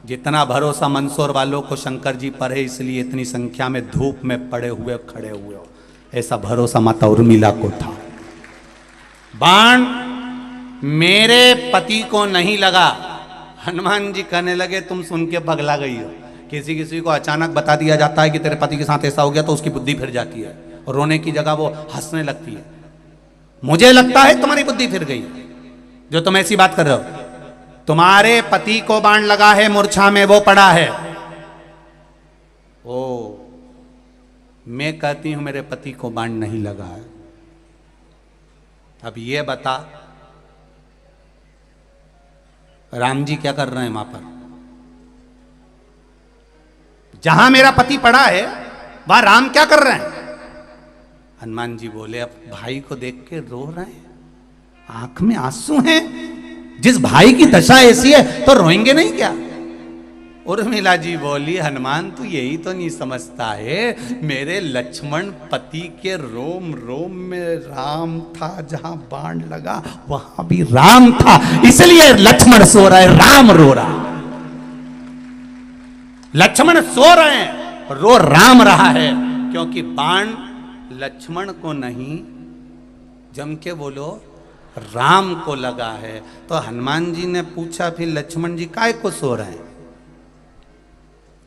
जितना भरोसा मंदसौर वालों को शंकर जी पर है, इसलिए इतनी संख्या में धूप में पड़े हुए खड़े हुए हो, ऐसा भरोसा माता उर्मिला को था। बाण मेरे पति को नहीं लगा। हनुमान जी कहने लगे तुम सुन के पगला गई हो। किसी को अचानक बता दिया जाता है कि तेरे पति के साथ ऐसा हो गया तो उसकी बुद्धि फिर जाती है और रोने की जगह वो हंसने लगती है। मुझे लगता है तुम्हारी बुद्धि फिर गई जो तुम ऐसी बात कर रहे हो। तुम्हारे पति को बाण लगा है, मूर्छा में वो पड़ा है। ओ, मैं कहती हूं मेरे पति को बाण नहीं लगा है। अब ये बता राम जी क्या कर रहे हैं वहां पर? जहां मेरा पति पड़ा है वहां राम क्या कर रहे हैं? हनुमान जी बोले अब भाई को देख के रो रहे हैं, आंख में आंसू हैं। जिस भाई की दशा ऐसी है तो रोएंगे नहीं क्या? उर्मिला जी बोली, हनुमान तू यही तो नहीं समझता है, मेरे लक्ष्मण पति के रोम रोम में राम था, जहां बाण लगा वहां भी राम था, इसलिए लक्ष्मण सो रहा है, राम रो रहा। लक्ष्मण सो रहे हैं, रो राम रहा है, क्योंकि बाण लक्ष्मण को नहीं, जम के बोलो राम को लगा है। तो हनुमान जी ने पूछा, फिर लक्ष्मण जी काहे को सो रहे हैं?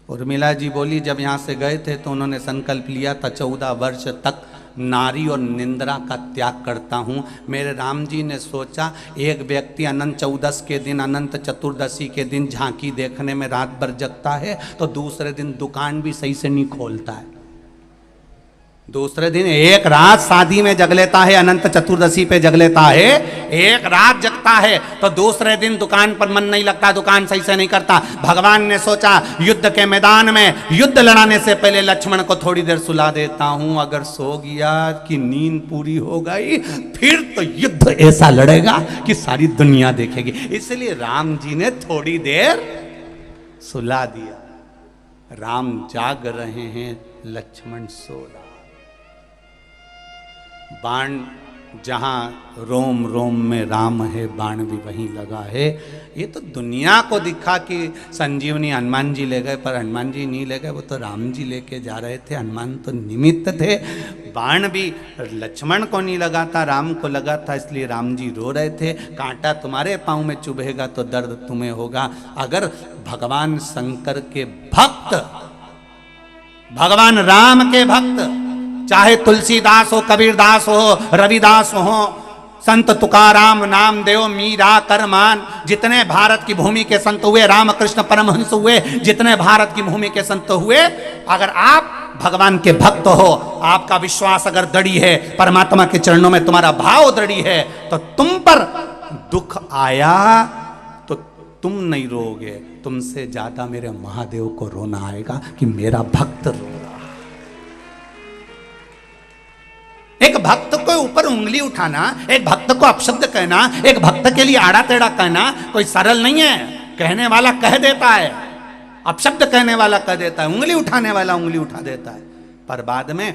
उर्मिला जी बोली, जब यहाँ से गए थे तो उन्होंने संकल्प लिया था 14 वर्ष तक नारी और निंद्रा का त्याग करता हूँ। मेरे राम जी ने सोचा, एक व्यक्ति अनंत चौदस के दिन, अनंत चतुर्दशी के दिन झांकी देखने में रात भर जगता है, तो दूसरे दिन दुकान भी सही से नहीं खोलता है। दूसरे दिन एक रात शादी में जग लेता है, अनंत चतुर्दशी पे जग लेता है, एक रात जगता है, तो दूसरे दिन दुकान पर मन नहीं लगता, दुकान सही से नहीं करता। भगवान ने सोचा, युद्ध के मैदान में युद्ध लड़ाने से पहले लक्ष्मण को थोड़ी देर सुला देता हूं, अगर सो गया कि नींद पूरी हो गई, फिर तो युद्ध ऐसा लड़ेगा कि सारी दुनिया देखेगी। इसलिए राम जी ने थोड़ी देर सुला दिया। राम जाग रहे हैं, लक्ष्मण सो रहा। बाण जहाँ रोम रोम में राम है, बाण भी वहीं लगा है। ये तो दुनिया को दिखा कि संजीवनी हनुमान जी ले गए, पर हनुमान जी नहीं ले गए, वो तो राम जी लेके जा रहे थे, हनुमान तो निमित्त थे। बाण भी लक्ष्मण को नहीं लगा था, राम को लगा था, इसलिए राम जी रो रहे थे। कांटा तुम्हारे पाँव में चुभेगा तो दर्द तुम्हें होगा। अगर भगवान शंकर के भक्त, भगवान राम के भक्त, चाहे तुलसीदास हो, कबीरदास हो, रविदास हो, संत तुकाराम, नामदेव, मीरा, करमान, जितने भारत की भूमि के संत हुए, रामकृष्ण परमहंस हुए, जितने भारत की भूमि के संत हुए, अगर आप भगवान के भक्त हो, आपका विश्वास अगर दृढ़ है, परमात्मा के चरणों में तुम्हारा भाव दृढ़ है, तो तुम पर दुख आया तो तुम नहीं रोगे, तुमसे ज्यादा मेरे महादेव को रोना आएगा कि मेरा भक्त रो। एक भक्त को ऊपर उंगली उठाना, एक भक्त को अपशब्द कहना, एक भक्त के लिए आड़ा टेढ़ा कहना कोई सरल नहीं है। कहने वाला कह देता है, अपशब्द कहने वाला कह देता है, उंगली उठाने वाला उंगली उठा देता है, पर बाद में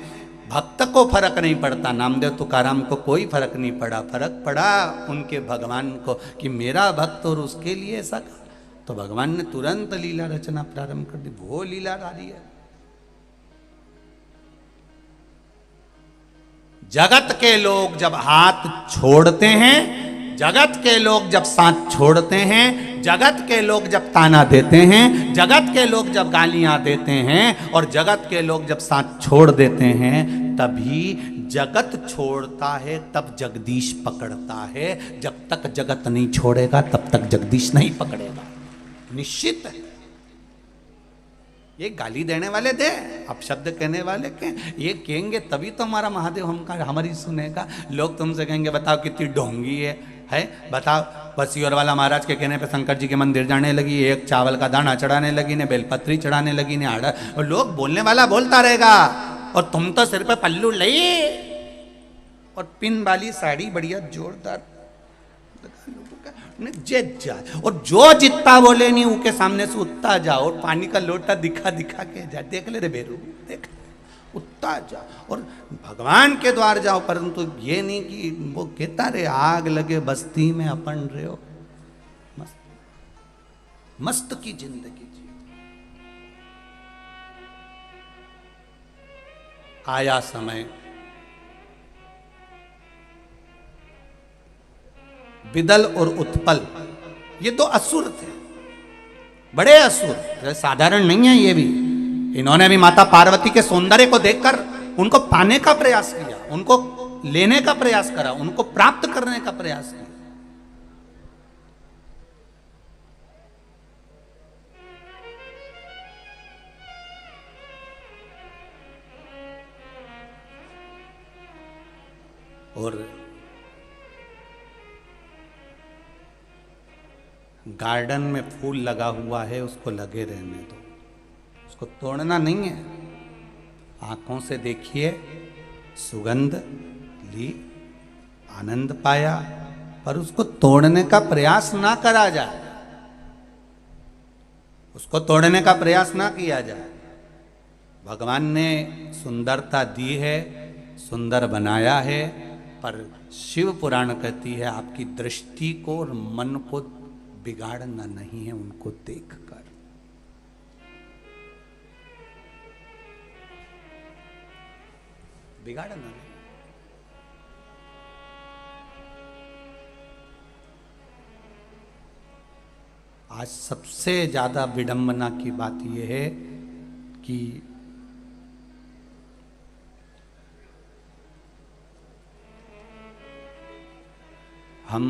भक्त को फर्क नहीं पड़ता। नामदेव तुकाराम को कोई फर्क नहीं पड़ा, फर्क पड़ा उनके भगवान को कि मेरा भक्त और उसके लिए ऐसा कहा, तो भगवान ने तुरंत लीला रचना प्रारंभ कर दी। वो लीला डाली है। जगत के लोग जब हाथ छोड़ते हैं, जगत के लोग जब साथ छोड़ते हैं, जगत के लोग जब ताना देते हैं, जगत के लोग जब गालियां देते हैं, और जगत के लोग जब साथ छोड़ देते हैं, तभी जगत छोड़ता है, तब जगदीश पकड़ता है। जब तक जगत नहीं छोड़ेगा तब तक जगदीश नहीं पकड़ेगा, निश्चित है। ये गाली देने वाले दे, अपशब्द कहने वाले के, ये कहेंगे तभी तो हमारा महादेव हमारी सुनेगा। लोग तुमसे कहेंगे बताओ कितनी ढोंगी है, बताओ बसियोर वाला महाराज के कहने पे शंकर जी के मंदिर जाने लगी, एक चावल का दाना चढ़ाने लगी ने, बेलपत्री चढ़ाने लगी ने, आड़ा, और लोग बोलने वाला बोलता रहेगा, और तुम तो सिर पे पल्लू लई और पिन वाली साड़ी बढ़िया जोरदार जीत जाए, और जो जितना बोले नहीं उसके सामने से उतना जाओ, और पानी का लोटा दिखा दिखा के जा, देख ले रे बेरू, देख उतना जा, और भगवान के द्वार जाओ, परंतु ये नहीं कि वो कहता रे आग लगे बस्ती में अपन रहे हो, मस्त मस्त की जिंदगी जी। आया समय, विदल और उत्पल ये दो असुर थे, बड़े असुर, साधारण नहीं है ये भी। इन्होंने भी माता पार्वती के सौंदर्य को देखकर उनको पाने का प्रयास किया, उनको लेने का प्रयास करा, उनको प्राप्त करने का प्रयास किया। और गार्डन में फूल लगा हुआ है, उसको लगे रहने दो, उसको तोड़ना नहीं है। आंखों से देखिए, सुगंध ली, आनंद पाया, पर उसको तोड़ने का प्रयास ना करा जाए। उसको तोड़ने का प्रयास ना किया जाए। भगवान ने सुंदरता दी है, सुंदर बनाया है, पर शिव पुराण कहती है आपकी दृष्टि को और मन को बिगाड़ना नहीं है उनको देखकर। बिगाड़ना नहीं। आज सबसे ज्यादा विडंबना की बात यह है कि हम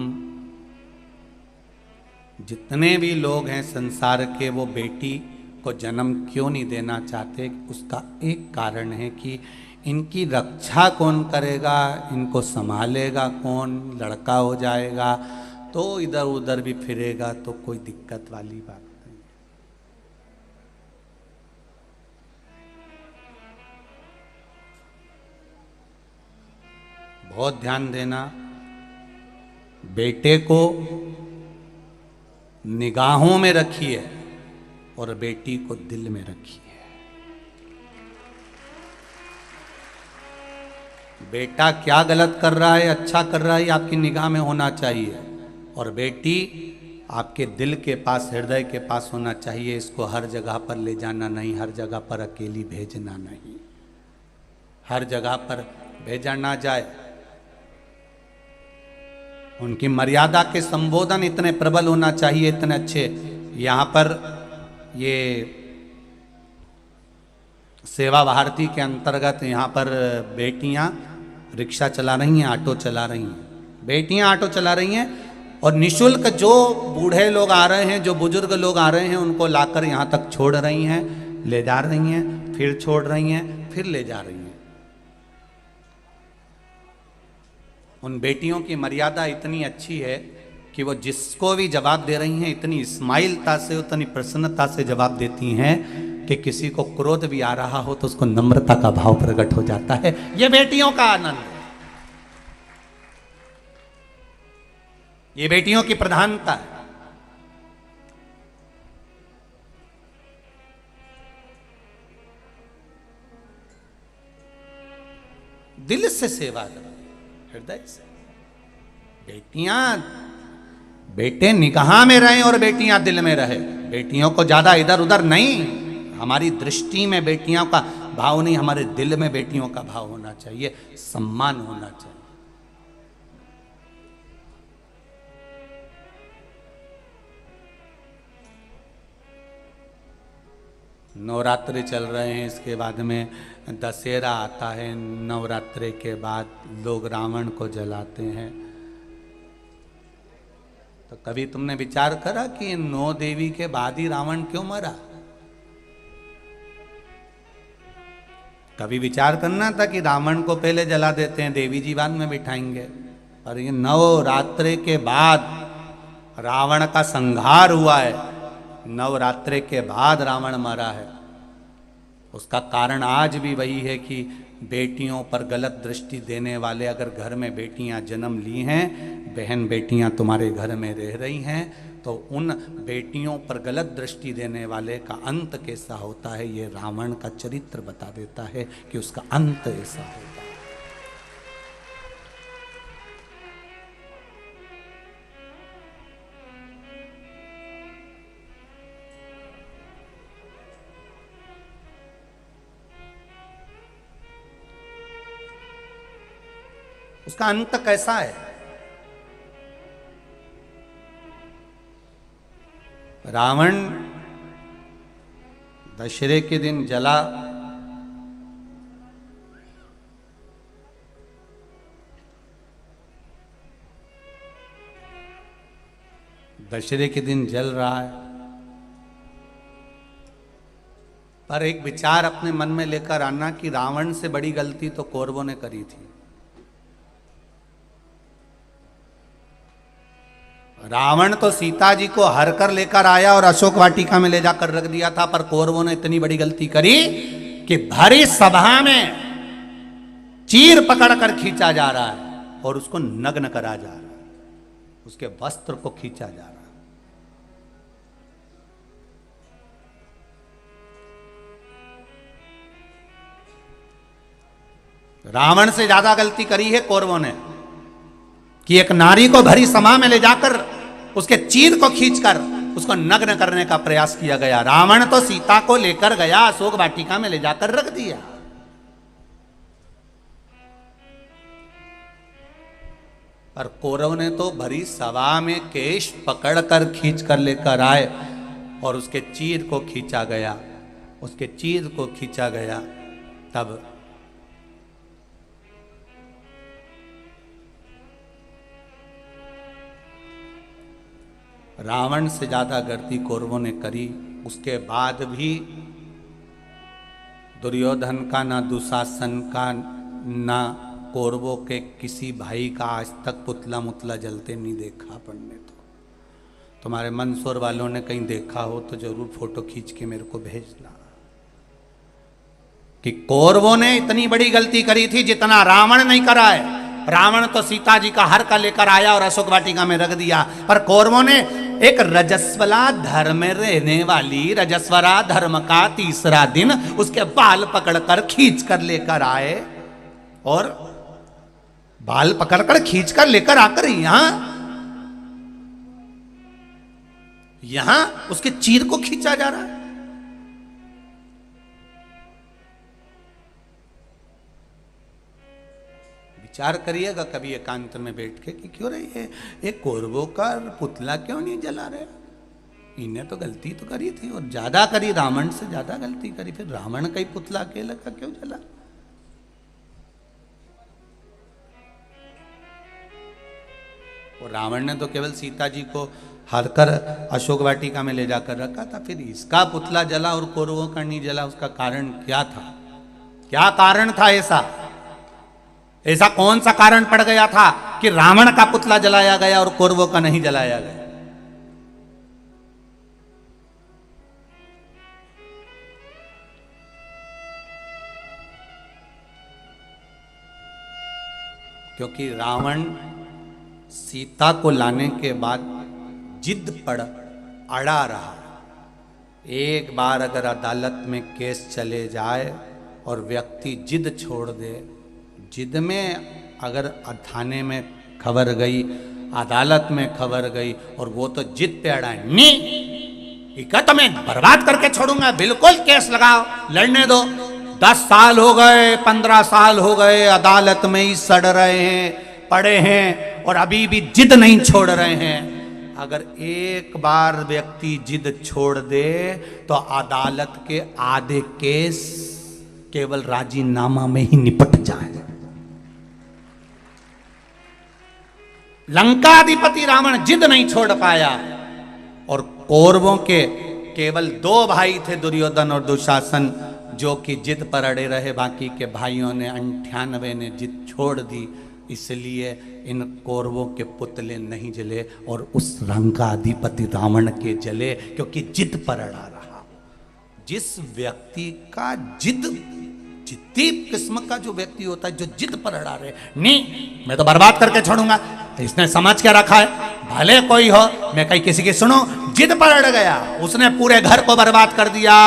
जितने भी लोग हैं संसार के, वो बेटी को जन्म क्यों नहीं देना चाहते? उसका एक कारण है कि इनकी रक्षा कौन करेगा, इनको संभालेगा कौन? लड़का हो जाएगा तो इधर उधर भी फिरेगा तो कोई दिक्कत वाली बात नहीं। बहुत ध्यान देना, बेटे को निगाहों में रखिए और बेटी को दिल में रखिए। बेटा क्या गलत कर रहा है, अच्छा कर रहा है, आपकी निगाह में होना चाहिए, और बेटी आपके दिल के पास, हृदय के पास होना चाहिए। इसको हर जगह पर ले जाना नहीं, हर जगह पर अकेली भेजना नहीं, हर जगह पर भेजा ना जाए। उनकी मर्यादा के संबोधन इतने प्रबल होना चाहिए, इतने अच्छे। यहाँ पर ये सेवा भारती के अंतर्गत यहाँ पर बेटियाँ रिक्शा चला रही हैं, ऑटो चला रही हैं, बेटियाँ ऑटो चला रही हैं, और निशुल्क जो बूढ़े लोग आ रहे हैं, जो बुजुर्ग लोग आ रहे हैं, उनको लाकर यहाँ तक छोड़ रही हैं, ले जा रही हैं, फिर छोड़ रही हैं, फिर ले जा रही हैं। उन बेटियों की मर्यादा इतनी अच्छी है कि वो जिसको भी जवाब दे रही हैं इतनी स्माइलता से, उतनी प्रसन्नता से जवाब देती हैं कि किसी को क्रोध भी आ रहा हो तो उसको नम्रता का भाव प्रकट हो जाता है। ये बेटियों का आनंद है, ये बेटियों की प्रधानता है। दिल से सेवा करो, हृदय से। बेटियां, बेटे निगाह में रहें और बेटियां दिल में रहे। बेटियों को ज्यादा इधर उधर नहीं, हमारी दृष्टि में बेटियों का भाव नहीं, हमारे दिल में बेटियों का भाव होना चाहिए, सम्मान होना चाहिए। नवरात्रि चल रहे हैं, इसके बाद में दशहरा आता है। नवरात्रि के बाद लोग रावण को जलाते हैं। तो कभी तुमने विचार करा कि 9 देवी के बाद ही रावण क्यों मरा? कभी विचार करना था कि रावण को पहले जला देते हैं, देवी जी बाद में बिठाएंगे। और ये नवरात्रि के बाद रावण का संहार हुआ है, नवरात्रि के बाद रावण मरा है। उसका कारण आज भी वही है कि बेटियों पर गलत दृष्टि देने वाले, अगर घर में बेटियां जन्म ली हैं, बहन बेटियां तुम्हारे घर में रह रही हैं, तो उन बेटियों पर गलत दृष्टि देने वाले का अंत कैसा होता है, ये रावण का चरित्र बता देता है कि उसका अंत ऐसा होता है। उसका अंत कैसा है? रावण दशहरे के दिन जला, दशहरे के दिन जल रहा है, पर एक विचार अपने मन में लेकर आना कि रावण से बड़ी गलती तो कौरवों ने करी थी। रावण तो सीता जी को हर कर लेकर आया और अशोक वाटिका में ले जाकर रख दिया था, पर कौरवों ने इतनी बड़ी गलती करी कि भरी सभा में चीर पकड़कर खींचा जा रहा है और उसको नग्न करा जा रहा है, उसके वस्त्र को खींचा जा रहा है। रावण से ज्यादा गलती करी है कौरवों ने कि एक नारी को भरी सभा में ले जाकर उसके चीर को खींचकर उसको नग्न करने का प्रयास किया गया। रावण तो सीता को लेकर गया, अशोक वाटिका में ले जाकर रख दिया। पर कौरव ने तो भरी सभा में केश पकड़कर खींच कर लेकर आए और उसके चीर को खींचा गया, उसके चीर को खींचा गया। तब रावण से ज्यादा गलती कौरवों ने करी। उसके बाद भी दुर्योधन का ना दुशासन का ना कौरवों के किसी भाई का आज तक पुतला मुतला जलते नहीं देखा अपन ने। तो तुम्हारे मंदसौर वालों ने कहीं देखा हो तो जरूर फोटो खींच के मेरे को भेजना कि कौरवों ने इतनी बड़ी गलती करी थी जितना रावण नहीं करा है। रावण तो सीता जी का हर का लेकर आया और अशोक वाटिका में रख दिया, पर कौरवों ने एक रजस्वला धर्म में रहने वाली, रजस्वला धर्म का तीसरा दिन उसके बाल पकड़कर खींच कर लेकर आए और बाल पकड़कर खींच कर लेकर आकर यहां उसके चीर को खींचा जा रहा है। विचार करिएगा कभी एकांत में बैठ के कि क्यों रही है एक कौरवों का पुतला क्यों नहीं जला रहे। इन्हें तो गलती तो करी थी और ज्यादा करी, रावण से ज्यादा गलती करी, फिर रावण का ही पुतला अकेला का क्यों जला। और रावण ने तो केवल सीता जी को हरकर अशोक वाटिका में ले जाकर रखा था, फिर इसका पुतला जला और कौरवों का नहीं जला। उसका कारण क्या था? क्या कारण था? ऐसा कौन सा कारण पड़ गया था कि रावण का पुतला जलाया गया और कौरवों का नहीं जलाया गया? क्योंकि रावण सीता को लाने के बाद जिद पर अड़ा रहा। एक बार अगर अदालत में केस चले जाए और व्यक्ति जिद छोड़ दे, जिद में अगर थाने में खबर गई, अदालत में खबर गई और वो तो जिद पे अड़ा है, नहीं क्या तो मैं बर्बाद करके छोड़ूंगा, बिल्कुल केस लगाओ, लड़ने दो। 10 साल हो गए, 15 साल हो गए, अदालत में ही सड़ रहे हैं, पड़े हैं और अभी भी जिद नहीं छोड़ रहे हैं। अगर एक बार व्यक्ति जिद छोड़ दे तो अदालत के आधे केस केवल राजीनामा में ही निपट जाए। लंकाधिपति रावण जिद नहीं छोड़ पाया और कौरवों के केवल 2 भाई थे, दुर्योधन और दुशासन, जो कि जिद पर अड़े रहे। बाकी के भाइयों ने 98 ने जिद छोड़ दी। इसलिए इन कौरवों के पुतले नहीं जले और उस लंकाधिपति रावण के जले, क्योंकि जिद पर अड़ा रहा। जिस व्यक्ति का जिद्दी किस्म का जो व्यक्ति होता है, जो जिद पर अड़ा रहे, नहीं मैं तो बर्बाद करके छोड़ूंगा, इसने समझ के रखा है भले कोई हो, मैं कहीं किसी की सुनो, जिद पर अड़ गया, उसने पूरे घर को बर्बाद कर दिया।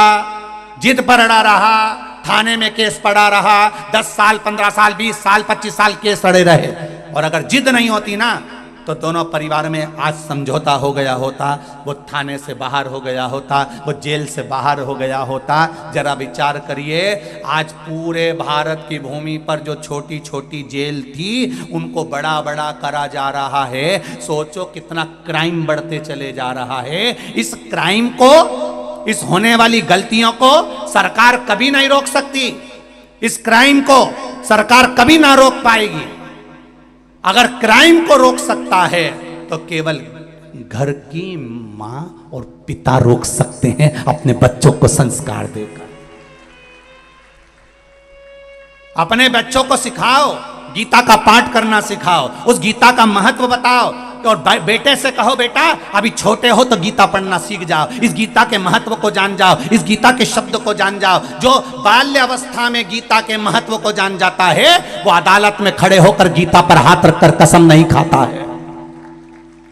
जिद पर अड़ा रहा, थाने में केस पड़ा रहा, 10 साल 15 साल 20 साल 25 साल केस अड़े रहे। और अगर जिद नहीं होती ना तो दोनों परिवार में आज समझौता हो गया होता, वो थाने से बाहर हो गया होता, वो जेल से बाहर हो गया होता। जरा विचार करिए, आज पूरे भारत की भूमि पर जो छोटी छोटी जेल थी उनको बड़ा बड़ा करा जा रहा है। सोचो कितना क्राइम बढ़ते चले जा रहा है। इस क्राइम को, इस होने वाली गलतियों को सरकार कभी नहीं रोक सकती। इस क्राइम को सरकार कभी ना रोक पाएगी। अगर क्राइम को रोक सकता है तो केवल घर की मां और पिता रोक सकते हैं अपने बच्चों को संस्कार देकर। अपने बच्चों को सिखाओ, गीता का पाठ करना सिखाओ, उस गीता का महत्व बताओ। और बेटे से कहो बेटा अभी छोटे हो तो गीता पढ़ना सीख जाओ, इस गीता के महत्व को जान जाओ, इस गीता के शब्द को जान जाओ। जो बाल्य अवस्था में गीता के महत्व को जान जाता है वो अदालत में खड़े होकर गीता पर हाथ रखकर कसम नहीं खाता है।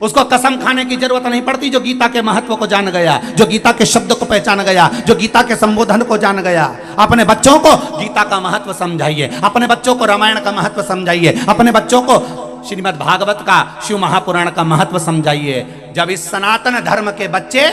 उसको कसम खाने की जरूरत नहीं पड़ती जो गीता के महत्व को जान गया, जो गीता के शब्द को पहचान गया, जो गीता के संबोधन को जान गया। अपने बच्चों को गीता का महत्व समझाइए, अपने बच्चों को रामायण का महत्व समझाइए, अपने बच्चों को श्रीमद् भागवत का, शिव महापुराण का महत्व समझाइए। जब इस सनातन धर्म के बच्चे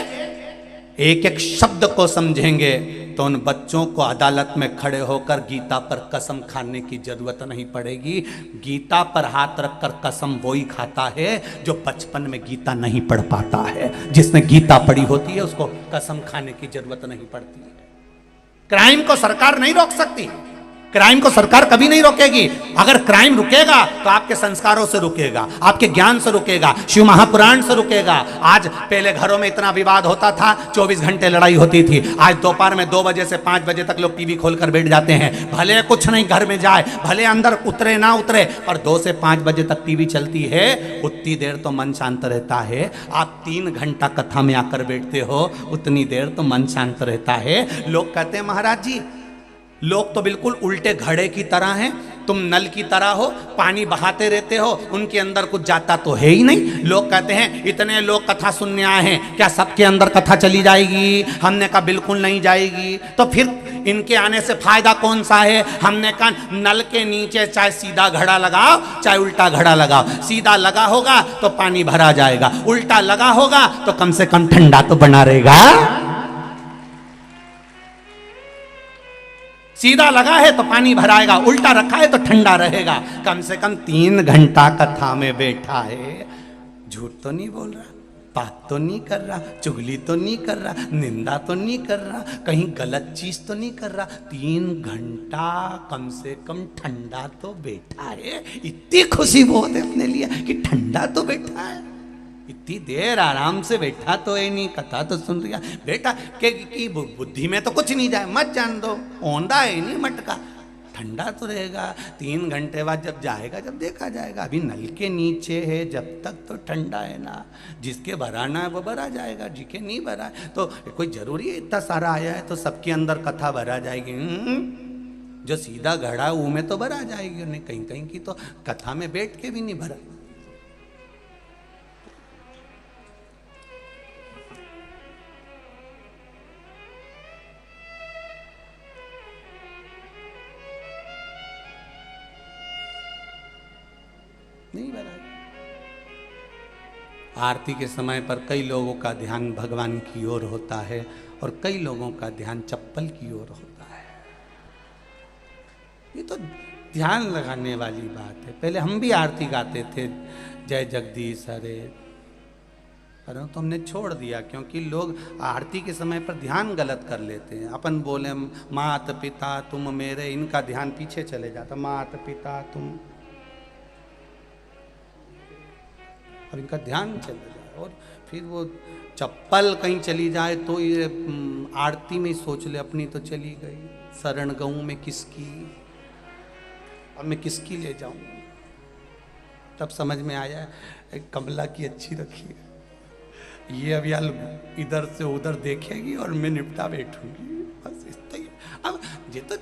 एक एक शब्द को समझेंगे तो उन बच्चों को अदालत में खड़े होकर गीता पर कसम खाने की जरूरत नहीं पड़ेगी। गीता पर हाथ रखकर कसम वही खाता है जो बचपन में गीता नहीं पढ़ पाता है। जिसने गीता पढ़ी होती है उसको कसम खाने की जरूरत नहीं पड़ती है। क्राइम को सरकार नहीं रोक सकती, क्राइम को सरकार कभी नहीं रोकेगी। अगर क्राइम रुकेगा तो आपके संस्कारों से रुकेगा, आपके ज्ञान से रुकेगा, शिव महापुराण से रुकेगा। आज पहले घरों में इतना विवाद होता था, 24 घंटे लड़ाई होती थी। आज दोपहर में 2 बजे से 5 बजे तक लोग टीवी खोलकर बैठ जाते हैं। भले कुछ नहीं घर में जाए, भले अंदर उतरे ना उतरे, पर 2 से 5 बजे तक टीवी चलती है, उतनी देर तो मन शांत रहता है। आप 3 घंटा कथा में आकर बैठते हो, उतनी देर तो मन शांत रहता है। लोग कहते हैं महाराज जी लोग तो बिल्कुल उल्टे घड़े की तरह हैं, तुम नल की तरह हो, पानी बहाते रहते हो, उनके अंदर कुछ जाता तो है ही नहीं। लोग कहते हैं इतने लोग कथा सुनने आए हैं, क्या सबके अंदर कथा चली जाएगी? हमने कहा बिल्कुल नहीं जाएगी। तो फिर इनके आने से फायदा कौन सा है? हमने कहा नल के नीचे चाहे सीधा घड़ा लगाओ चाहे उल्टा घड़ा लगाओ, सीधा लगा होगा तो पानी भरा जाएगा, उल्टा लगा होगा तो कम से कम ठंडा तो बना रहेगा। सीधा लगा है तो पानी भराएगा, उल्टा रखा है तो ठंडा रहेगा। कम से कम 3 घंटा कथा में बैठा है, झूठ तो नहीं बोल रहा, बात तो नहीं कर रहा, चुगली तो नहीं कर रहा, निंदा तो नहीं कर रहा, कहीं गलत चीज तो नहीं कर रहा। 3 घंटा कम से कम ठंडा तो बैठा है। इतनी खुशी बहुत है अपने लिए कि ठंडा तो बैठा है, इतनी देर आराम से बैठा तो है नहीं, कथा तो सुन रहा बेटा कि बुद्धि में तो कुछ नहीं जाए, मत जान दो, औंधा है नहीं मटका, ठंडा तो रहेगा। 3 घंटे बाद जब जाएगा, जब देखा जाएगा। अभी नल के नीचे है, जब तक तो ठंडा है ना, जिसके भराना है वो भरा जाएगा, जिसके नहीं भरा है तो कोई जरूरी है इतना सारा आया है तो सबके अंदर कथा भरा जाएगी? जो सीधा घड़ा वो में तो भरा जाएगी, उन्हें कहीं कहीं की तो कथा में बैठ के भी नहीं भरा। नहीं भरा। आरती के समय पर कई लोगों का ध्यान भगवान की ओर होता है और कई लोगों का ध्यान चप्पल की ओर होता है। ये तो ध्यान लगाने वाली बात है। पहले हम भी आरती गाते थे, जय जगदीश हरे, पर तो हमने छोड़ दिया क्योंकि लोग आरती के समय पर ध्यान गलत कर लेते हैं। अपन बोले मात पिता तुम मेरे, इनका ध्यान पीछे चले जाता, मात पिता तुम, और इनका ध्यान चला जाए। और फिर वो चप्पल कहीं चली जाए तो ये आरती में सोच ले अपनी तो चली गई, शरण गऊं में किसकी, अब मैं किसकी ले जाऊं। तब समझ में आया एक कमला की अच्छी रखी है, ये अब यार इधर से उधर देखेगी और मैं निपटा बैठूंगी, बस इतना ही। अब ये तो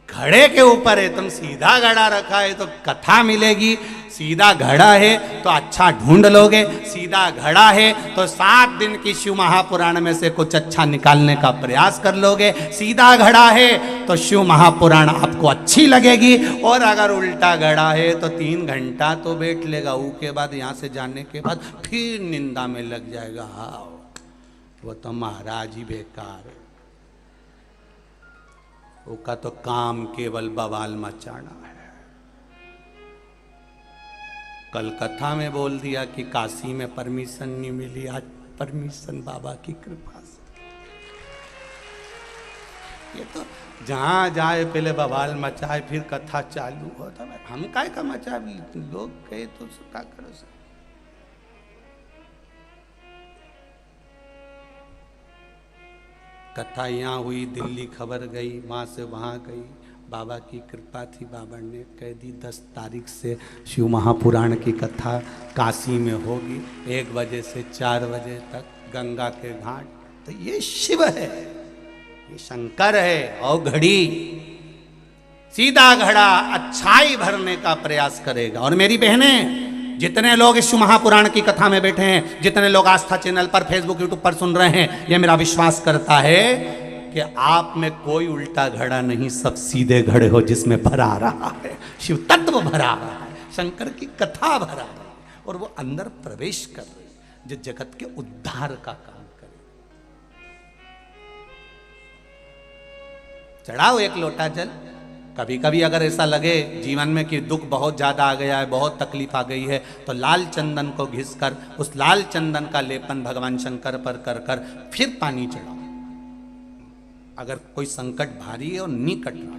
घड़े के ऊपर है, तुम सीधा घड़ा रखा है तो कथा मिलेगी, सीधा घड़ा है तो अच्छा ढूंढ लोगे, सीधा घड़ा है तो 7 दिन की शिव महापुराण में से कुछ अच्छा निकालने का प्रयास कर लोगे। सीधा घड़ा है तो शिव महापुराण आपको अच्छी लगेगी, और अगर उल्टा घड़ा है तो 3 घंटा तो बैठ लेगा, उसके बाद यहाँ से जाने के बाद फिर निंदा में लग जाएगा, हाँ वो तो महाराज ही बेकार है, उसका तो काम केवल बवाल मचाना है। कल कथा में बोल दिया कि काशी में परमिशन नहीं मिली, आज परमिशन बाबा की कृपा से। ये तो जहां जाए पहले बवाल मचाए फिर कथा चालू होता है। हम काय का मचा, लोग कहे तो क्या करो सर। कथा यहाँ हुई, दिल्ली खबर गई, वहाँ से वहाँ गई, बाबा की कृपा थी, बाबा ने कह दी 10 तारीख से शिव महापुराण की कथा काशी में होगी, 1 बजे से 4 बजे तक गंगा के घाट। तो ये शिव है, ये शंकर है। और घड़ी सीधा घड़ा अच्छाई भरने का प्रयास करेगा। और मेरी बहनें, जितने लोग इस शिव महापुराण की कथा में बैठे हैं, जितने लोग आस्था चैनल पर, फेसबुक, यूट्यूब पर सुन रहे हैं, ये मेरा विश्वास करता है कि आप में कोई उल्टा घड़ा नहीं, सब सीधे घड़े हो जिसमें भरा रहा है, शिव तत्व भरा रहा है, शंकर की कथा भरा रहा है, और वो अंदर प्रवेश कर रहे हैं जो जगत के उद्धार का काम करे। चढ़ाओ एक लोटा जल। कभी कभी अगर ऐसा लगे जीवन में कि दुख बहुत ज्यादा आ गया है, बहुत तकलीफ आ गई है, तो लाल चंदन को घिसकर उस लाल चंदन का लेपन भगवान शंकर पर कर कर फिर पानी चढ़ाओ। अगर कोई संकट भारी है और निकट रहा,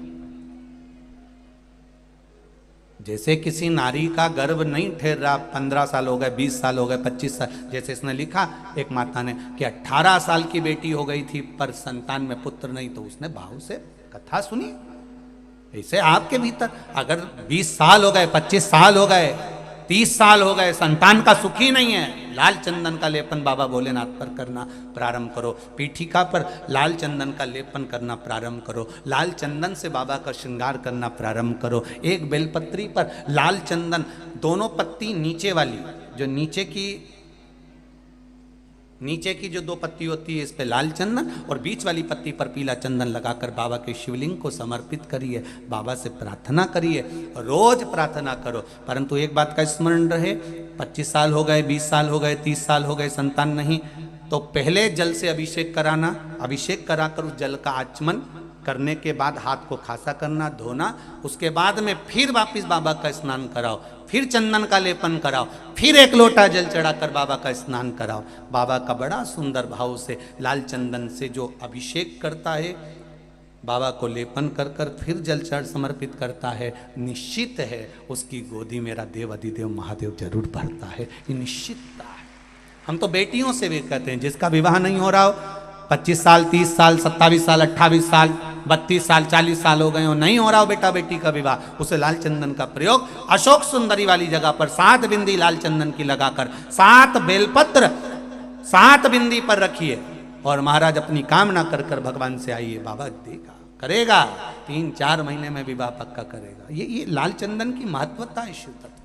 जैसे किसी नारी का गर्भ नहीं ठहर रहा, 15 साल हो गए, 20 साल हो गए, 25 साल, जैसे इसने लिखा एक माता ने कि 18 साल की बेटी हो गई थी पर संतान में पुत्र नहीं, तो उसने भाव से कथा सुनी। ऐसे आपके भीतर अगर 20 साल हो गए, 25 साल हो गए, 30 साल हो गए, संतान का सुख ही नहीं है, लाल चंदन का लेपन बाबा भोलेनाथ पर करना प्रारंभ करो। पीठिका पर लाल चंदन का लेपन करना प्रारंभ करो। लाल चंदन से बाबा का श्रृंगार करना प्रारंभ करो। एक बेलपत्री पर लाल चंदन, दोनों पत्ती नीचे वाली, जो नीचे की जो 2 पत्ती होती है, इस पे लाल चंदन, और बीच वाली पत्ती पर पीला चंदन लगाकर बाबा के शिवलिंग को समर्पित करिए। बाबा से प्रार्थना करिए, रोज प्रार्थना करो। परंतु एक बात का स्मरण रहे, 25 साल हो गए, 20 साल हो गए, 30 साल हो गए, संतान नहीं, तो पहले जल से अभिषेक कराना, अभिषेक कराकर उस जल का आचमन करने के बाद हाथ को खासा करना, धोना, उसके बाद में फिर वापिस बाबा का स्नान कराओ, फिर चंदन का लेपन कराओ, फिर एक लोटा जल चढ़ाकर बाबा का स्नान कराओ। बाबा का बड़ा सुंदर भाव से लाल चंदन से जो अभिषेक करता है, बाबा को लेपन कर कर फिर जल चढ़ समर्पित करता है, निश्चित है उसकी गोदी मेरा देव अधिदेव महादेव जरूर भरता है। ये निश्चितता है। हम तो बेटियों से भी कहते हैं, जिसका विवाह नहीं हो रहा हो, 25 साल, 30 साल, 27 साल, 28 साल, 32 साल, 40 साल हो गए हो, नहीं हो रहा हो बेटा बेटी का विवाह, उसे लाल चंदन का प्रयोग अशोक सुंदरी वाली जगह पर 7 बिंदी लाल चंदन की लगाकर 7 बेलपत्र 7 बिंदी पर रखिए, और महाराज अपनी कामना कर कर भगवान से आइए, बाबा देगा, करेगा, 3-4 महीने में विवाह पक्का करेगा। ये लाल चंदन की महत्वता है शिव तत्व।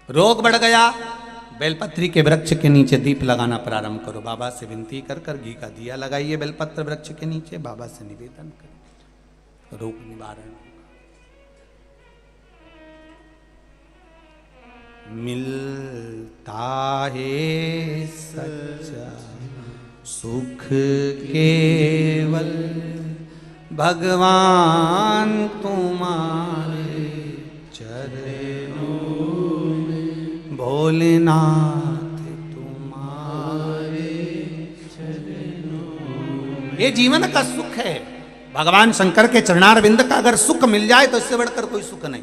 रोग बढ़ गया, बेलपत्री के वृक्ष के नीचे दीप लगाना प्रारंभ करो। बाबा से विनती कर कर घी का दिया लगाइए बेलपत्र वृक्ष के नीचे, बाबा से निवेदन करिए, रोग निवारण मिलता है सच्चा सुख केवल भगवान तुम्हारे चरणों, भोलेनाथ तुम्हारे चरणों। ये जीवन का सुख है। भगवान शंकर के चरणारविंद का अगर सुख मिल जाए तो इससे बढ़कर कोई सुख नहीं।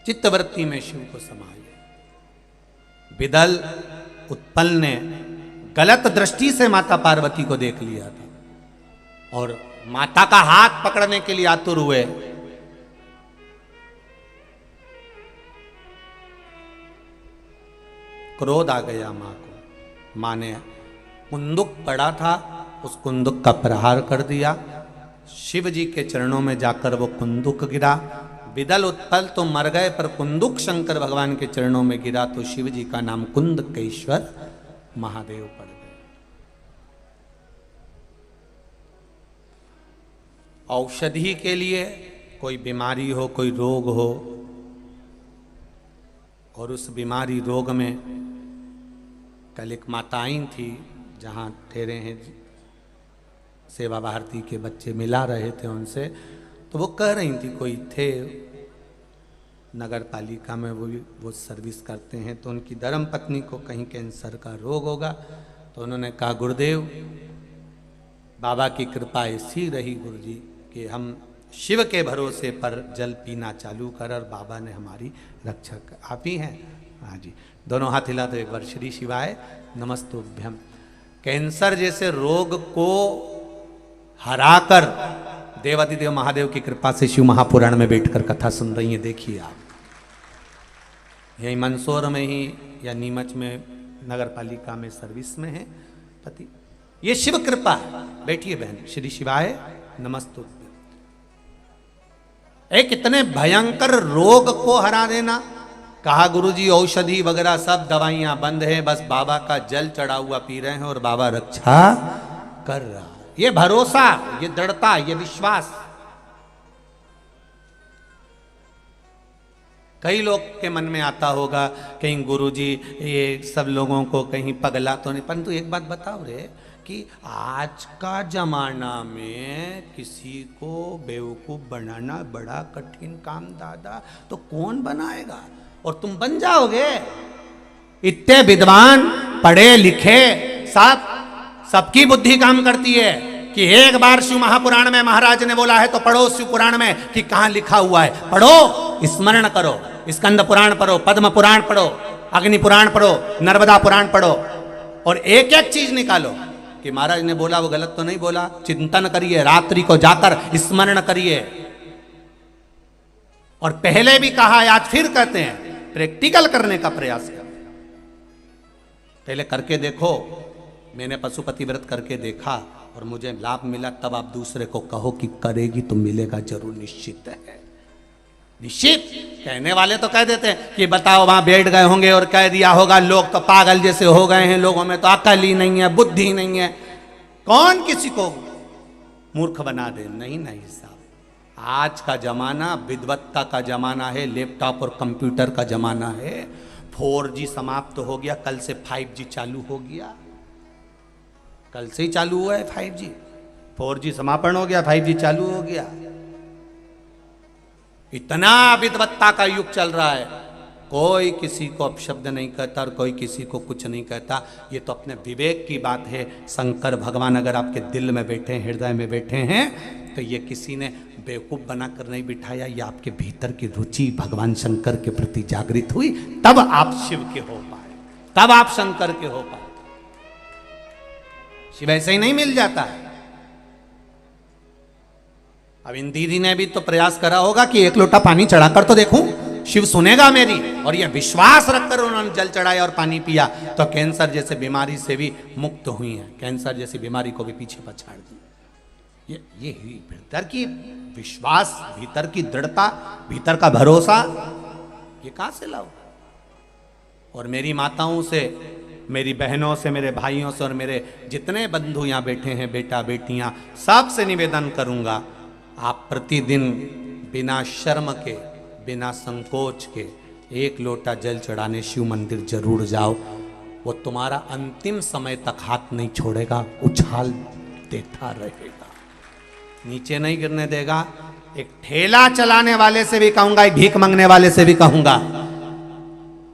चित्तवृत्ति में शिव को समाये। विदल उत्पल ने गलत दृष्टि से माता पार्वती को देख लिया था और माता का हाथ पकड़ने के लिए आतुर हुए। क्रोध आ गया मां को। मां ने कुंदुक पड़ा था, उस कुंदुक का प्रहार कर दिया। शिव जी के चरणों में जाकर वो कुंदुक गिरा। विदल उत्पल तो मर गए, पर कुंदुक शंकर भगवान के चरणों में गिरा तो शिव जी का नाम कुंदकेश्वर महादेव पड़ गए। औषधि के लिए कोई बीमारी हो, कोई रोग हो, और उस बीमारी रोग में कल एक माता आई थी, जहाँ ठहरे हैं सेवा भारती के बच्चे मिला रहे थे उनसे, तो वो कह रही थी, कोई थे नगर पालिका में, वो सर्विस करते हैं, तो उनकी धर्म पत्नी को कहीं कैंसर का रोग होगा। तो उन्होंने कहा, गुरुदेव बाबा की कृपा ऐसी रही गुरु जी कि हम शिव के भरोसे पर जल पीना चालू कर, और बाबा ने हमारी रक्षा कर। आप ही हैं? हाँ जी। दोनों हाथ हिला दो एक बार। श्री शिवाय नमस्तुभ्यम। कैंसर जैसे रोग को हराकर देवादिदेव महादेव की कृपा से शिव महापुराण में बैठकर कथा सुन रही हैं। देखिए आप यही मंदसौर में ही या नीमच में नगर पालिका में सर्विस में है पति। ये शिव कृपा। बैठिए बहन। श्री शिवाय नमस्तुभ्यं। एक इतने भयंकर रोग को हरा देना। कहा गुरुजी औषधि वगैरह सब दवाइयां बंद है, बस बाबा का जल चढ़ा हुआ पी रहे हैं और बाबा रक्षा कर रहा। ये भरोसा, ये दृढ़ता, ये विश्वास। कई लोग के मन में आता होगा कहीं गुरुजी ये सब लोगों को कहीं पगला तो नहीं, परंतु एक बात बताओ रे कि आज का जमाना में किसी को बेवकूफ बनाना बड़ा कठिन काम दादा, तो कौन बनाएगा? और तुम बन जाओगे। इतने विद्वान पढ़े लिखे सबकी बुद्धि काम करती है कि एक बार शिव महापुराण में महाराज ने बोला है तो पढ़ो शिव पुराण में कि कहां लिखा हुआ है, पढ़ो, स्मरण करो, स्कंद पुराण पढ़ो, पद्म पुराण पढ़ो, अग्नि पुराण पढ़ो, नर्मदा पुराण पढ़ो और एक एक चीज निकालो कि महाराज ने बोला वो गलत तो नहीं बोला। चिंतन करिए, रात्रि को जाकर स्मरण करिए। और पहले भी कहा है, आज फिर कहते हैं, प्रैक्टिकल करने का प्रयास करो। पहले करके देखो। मैंने पशुपति व्रत करके देखा और मुझे लाभ मिला, तब आप दूसरे को कहो कि करेगी तो मिलेगा जरूर, निश्चित है, निश्चित। कहने वाले तो कह देते हैं कि बताओ वहां बैठ गए होंगे और कह दिया होगा, लोग तो पागल जैसे हो गए हैं, लोगों में तो अकल ही नहीं है, बुद्धि नहीं है। कौन किसी को मूर्ख बना दे? नहीं नहीं साहब, आज का जमाना विद्वत्ता का जमाना है, लैपटॉप और कंप्यूटर का जमाना है। 4G समाप्त हो गया, कल से 5G चालू हो गया। कल से ही चालू हुआ है 5G। 4G समापन हो गया, 5G चालू हो गया। इतना विद्वत्ता का युग चल रहा है, कोई किसी को अपशब्द नहीं कहता और कोई किसी को कुछ नहीं कहता। ये तो अपने विवेक की बात है। शंकर भगवान अगर आपके दिल में बैठे हैं, हृदय में बैठे हैं, तो ये किसी ने बेवकूफ बनाकर नहीं बिठाया। ये आपके भीतर की रुचि भगवान शंकर के प्रति जागृत हुई, तब आप शिव के हो पाए, तब आप शंकर के हो पाए। शिव ऐसे ही नहीं मिल जाता है। अब इन दीदी ने भी तो प्रयास करा होगा कि एक लोटा पानी चढ़ाकर तो देखूं, शिव सुनेगा मेरी। और यह विश्वास रखकर उन्होंने जल चढ़ाया और पानी पिया, तो कैंसर जैसे बीमारी से भी मुक्त हुई है। कैंसर जैसी बीमारी को भी पीछे पछाड़ दी। ये भीतर की विश्वास, भीतर की दृढ़ता, भीतर का भरोसा, ये कहां से लाओ? और मेरी माताओं से, मेरी बहनों से, मेरे भाइयों से और मेरे जितने बंधु यहाँ बैठे हैं, बेटा बेटियां, सबसे निवेदन करूंगा, आप प्रतिदिन बिना शर्म के, बिना संकोच के एक लोटा जल चढ़ाने शिव मंदिर जरूर जाओ। वो तुम्हारा अंतिम समय तक हाथ नहीं छोड़ेगा, उछाल देता रहेगा, नीचे नहीं गिरने देगा। एक ठेला चलाने वाले से भी कहूंगा, एक भीख मांगने वाले से भी कहूंगा,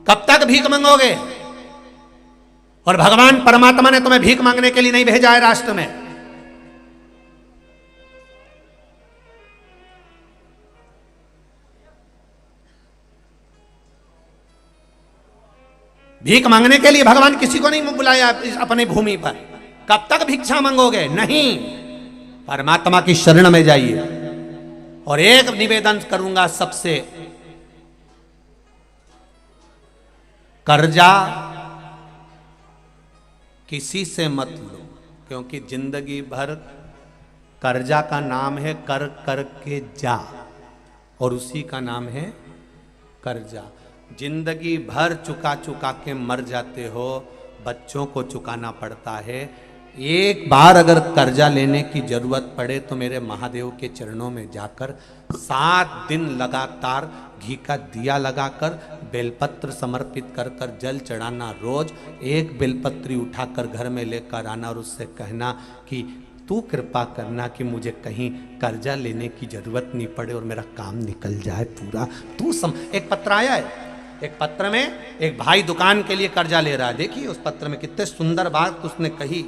कब तक भीख मांगोगे? और भगवान परमात्मा ने तुम्हें भीख मांगने के लिए नहीं भेजा है राष्ट्र में। भीख मांगने के लिए भगवान किसी को नहीं बुलाया अपनी भूमि पर। कब तक भिक्षा मांगोगे? नहीं, परमात्मा की शरण में जाइए। और एक निवेदन करूंगा सबसे, कर्जा किसी से मत लो, क्योंकि जिंदगी भर कर्जा का नाम है कर कर के जा, और उसी का नाम है कर्जा। जिंदगी भर चुका चुका के मर जाते हो, बच्चों को चुकाना पड़ता है। एक बार अगर कर्जा लेने की जरूरत पड़े तो मेरे महादेव के चरणों में जाकर 7 दिन लगातार घी का दिया लगाकर बेलपत्र समर्पित कर कर जल चढ़ाना। रोज एक बेलपत्री उठाकर घर में लेकर आना और उससे कहना कि तू कृपा करना कि मुझे कहीं कर्जा लेने की जरूरत नहीं पड़े और मेरा काम निकल जाए पूरा। एक पत्र आया है, एक पत्र में एक भाई दुकान के लिए कर्जा ले रहा है। देखिए उस पत्र में कितने सुंदर बात उसने कही।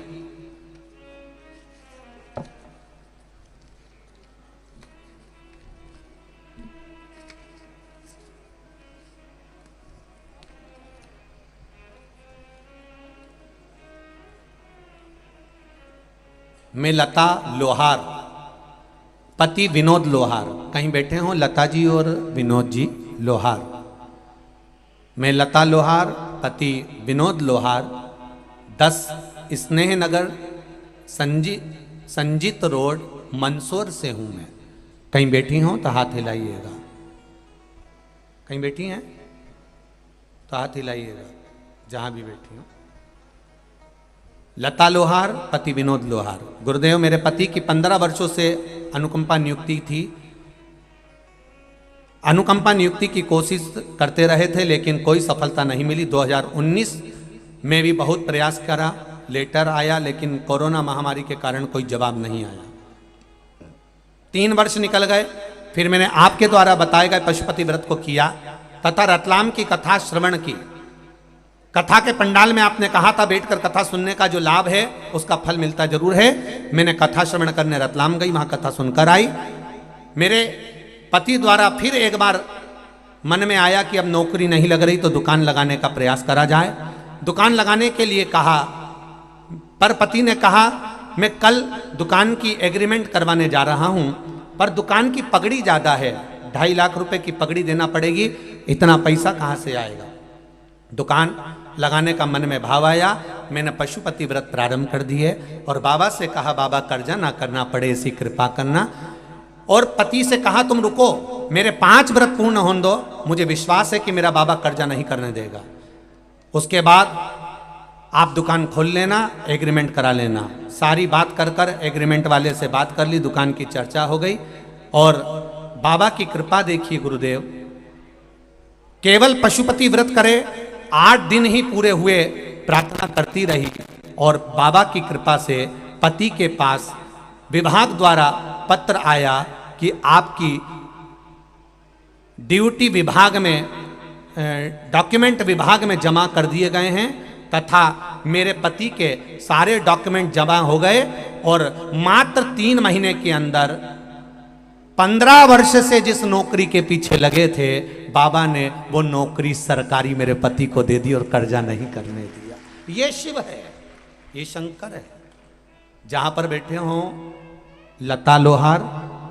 मैं लता लोहार पति विनोद लोहार, कहीं बैठे हों लता जी और विनोद जी लोहार। मैं लता लोहार, पति विनोद लोहार, 10 स्नेह नगर संजीत रोड मंदसौर से हूं मैं। कहीं बैठी हों तो हाथ हिलाइएगा, कहीं बैठी हैं तो हाथ हिलाइएगा, जहां भी बैठी हो। लता लोहार, पति विनोद लोहार। गुरुदेव, मेरे पति की 15 वर्षों से अनुकंपा नियुक्ति थी। अनुकंपा नियुक्ति की कोशिश करते रहे थे लेकिन कोई सफलता नहीं मिली। 2019 में भी बहुत प्रयास करा, लेटर आया लेकिन कोरोना महामारी के कारण कोई जवाब नहीं आया। 3 वर्ष निकल गए, फिर मैंने आपके द्वारा बताए गए पशुपति व्रत को किया तथा रतलाम की कथा श्रवण की। कथा के पंडाल में आपने कहा था बैठकर कथा सुनने का जो लाभ है उसका फल मिलता जरूर है। मैंने कथा श्रवण करने रतलाम गई, वहां कथा सुनकर आई। मेरे पति द्वारा फिर एक बार मन में आया कि अब नौकरी नहीं लग रही तो दुकान लगाने का प्रयास करा जाए। दुकान लगाने के लिए कहा, पर पति ने कहा मैं कल दुकान की एग्रीमेंट करवाने जा रहा हूं, पर दुकान की पगड़ी ज्यादा है, 2.5 लाख रुपए की पगड़ी देना पड़ेगी, इतना पैसा कहां से आएगा। दुकान लगाने का मन में भाव आया, मैंने पशुपति व्रत प्रारंभ कर दिए और बाबा से कहा बाबा कर्जा ना करना पड़े ऐसी कृपा करना। और पति से कहा तुम रुको, मेरे 5 व्रत पूर्ण होने दो, मुझे विश्वास है कि मेरा बाबा कर्जा नहीं करने देगा। उसके बाद आप दुकान खोल लेना, एग्रीमेंट करा लेना। सारी बात कर कर एग्रीमेंट वाले से बात कर ली, दुकान की चर्चा हो गई। और बाबा की कृपा देखिए गुरुदेव, केवल पशुपति व्रत करे, 8 दिन ही पूरे हुए, प्रार्थना करती रही और बाबा की कृपा से पति के पास विभाग द्वारा पत्र आया कि आपकी ड्यूटी विभाग में, डॉक्यूमेंट विभाग में जमा कर दिए गए हैं तथा मेरे पति के सारे डॉक्यूमेंट जमा हो गए और मात्र 3 महीने के अंदर 15 वर्ष से जिस नौकरी के पीछे लगे थे बाबा ने वो नौकरी सरकारी मेरे पति को दे दी और कर्जा नहीं करने दिया। ये शिव है, ये शंकर है। जहां पर बैठे हों लता लोहार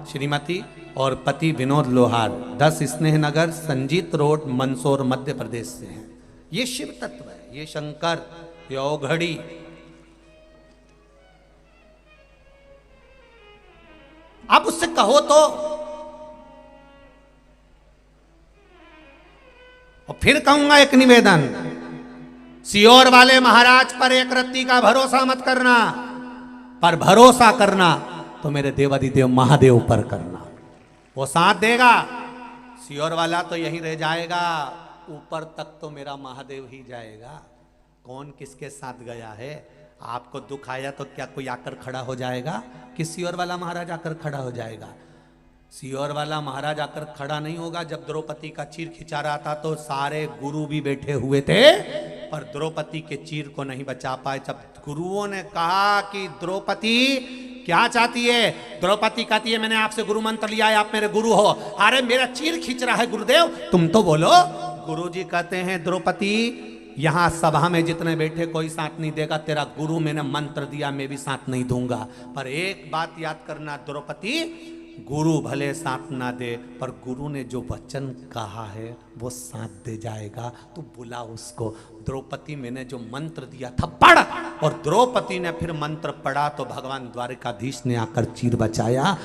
श्रीमती और पति विनोद लोहार, 10 स्नेह नगर संजीत रोड मंदसौर मध्य प्रदेश से हैं। ये शिव तत्व है, ये शंकर, ये औघड़ी। आप उससे कहो तो, और फिर कहूंगा एक निवेदन, सियोर वाले महाराज पर एक रत्ती का भरोसा मत करना, पर भरोसा करना तो मेरे देवादिदेव महादेव पर करना, वो साथ देगा। सियोर वाला तो यही रह जाएगा, ऊपर तक तो मेरा महादेव ही जाएगा। कौन किसके साथ गया है? आपको दुख आया तो क्या कोई आकर खड़ा हो जाएगा कि सियोर वाला महाराज आकर खड़ा हो जाएगा? सियोर वाला महाराज आकर खड़ा नहीं होगा। जब द्रौपदी का चीर खिंचा रहा था तो सारे गुरु भी बैठे हुए थे पर द्रौपदी के चीर को नहीं बचा पाए। जब गुरुओं ने कहा कि द्रौपदी क्या चाहती है, द्रौपदी कहती है मैंने आपसे गुरु मंत्र लिया है, आप मेरे गुरु हो। अरे मेरा चीर खींच रहा है गुरुदेव, तुम तो बोलो। गुरुजी कहते हैं द्रौपदी यहां सभा में जितने बैठे कोई साथ नहीं देगा, तेरा गुरु मैंने मंत्र दिया, मैं भी साथ नहीं दूंगा। पर एक बात याद करना द्रौपदी, गुरु भले साथ ना दे पर गुरु ने जो वचन कहा है वो साथ दे जाएगा, तो बुला उसको। द्रौपदी मैंने जो मंत्र दिया था पढ़, और द्रौपदी ने फिर मंत्र पढ़ा तो भगवान द्वारिकाधीश ने आकर चीर बचाया।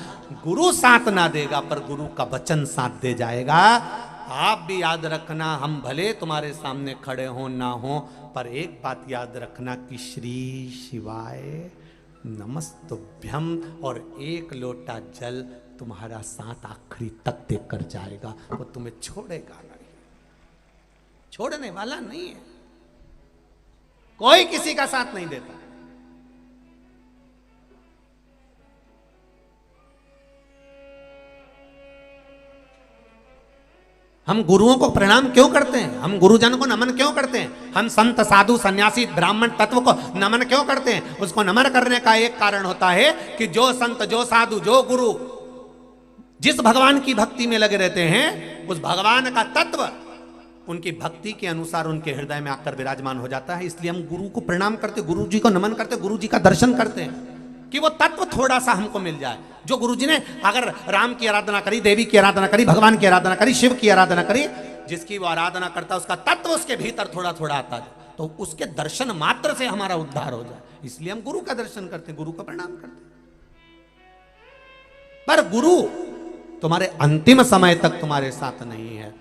गुरु साथ ना देगा पर गुरु का वचन साथ दे जाएगा। आप भी याद रखना, हम भले तुम्हारे सामने खड़े हो ना हो, पर एक बात याद रखना कि श्री शिवाय नमस्तुभ्यम, और एक लोटा जल तुम्हारा साथ आखिरी तक देकर जाएगा। वो तुम्हें छोड़ेगा नहीं, छोड़ने वाला नहीं है, कोई किसी का साथ नहीं देता। हम गुरुओं को प्रणाम क्यों करते हैं? हम गुरुजन को नमन क्यों करते हैं? हम संत साधु सन्यासी ब्राह्मण तत्व को नमन क्यों करते हैं? उसको नमन करने का एक कारण होता है कि जो संत, जो साधु, जो गुरु जिस भगवान की भक्ति में लगे रहते हैं, उस भगवान का तत्व उनकी भक्ति के अनुसार उनके हृदय में आकर विराजमान हो जाता है। इसलिए हम गुरु को प्रणाम करते, गुरु जी को नमन करते, गुरु जी का दर्शन करते हैं। कि वो तत्व थोड़ा सा हमको मिल जाए। जो गुरुजी ने अगर राम की आराधना करी, देवी की आराधना करी, भगवान की आराधना करी, शिव की आराधना करी, जिसकी वो आराधना करता उसका तत्व उसके भीतर थोड़ा थोड़ा आता है, तो उसके दर्शन मात्र से हमारा उद्धार हो जाए। इसलिए हम गुरु का दर्शन करते हैं, गुरु का प्रणाम करते हैं। पर गुरु तुम्हारे अंतिम समय तक तुम्हारे साथ नहीं है।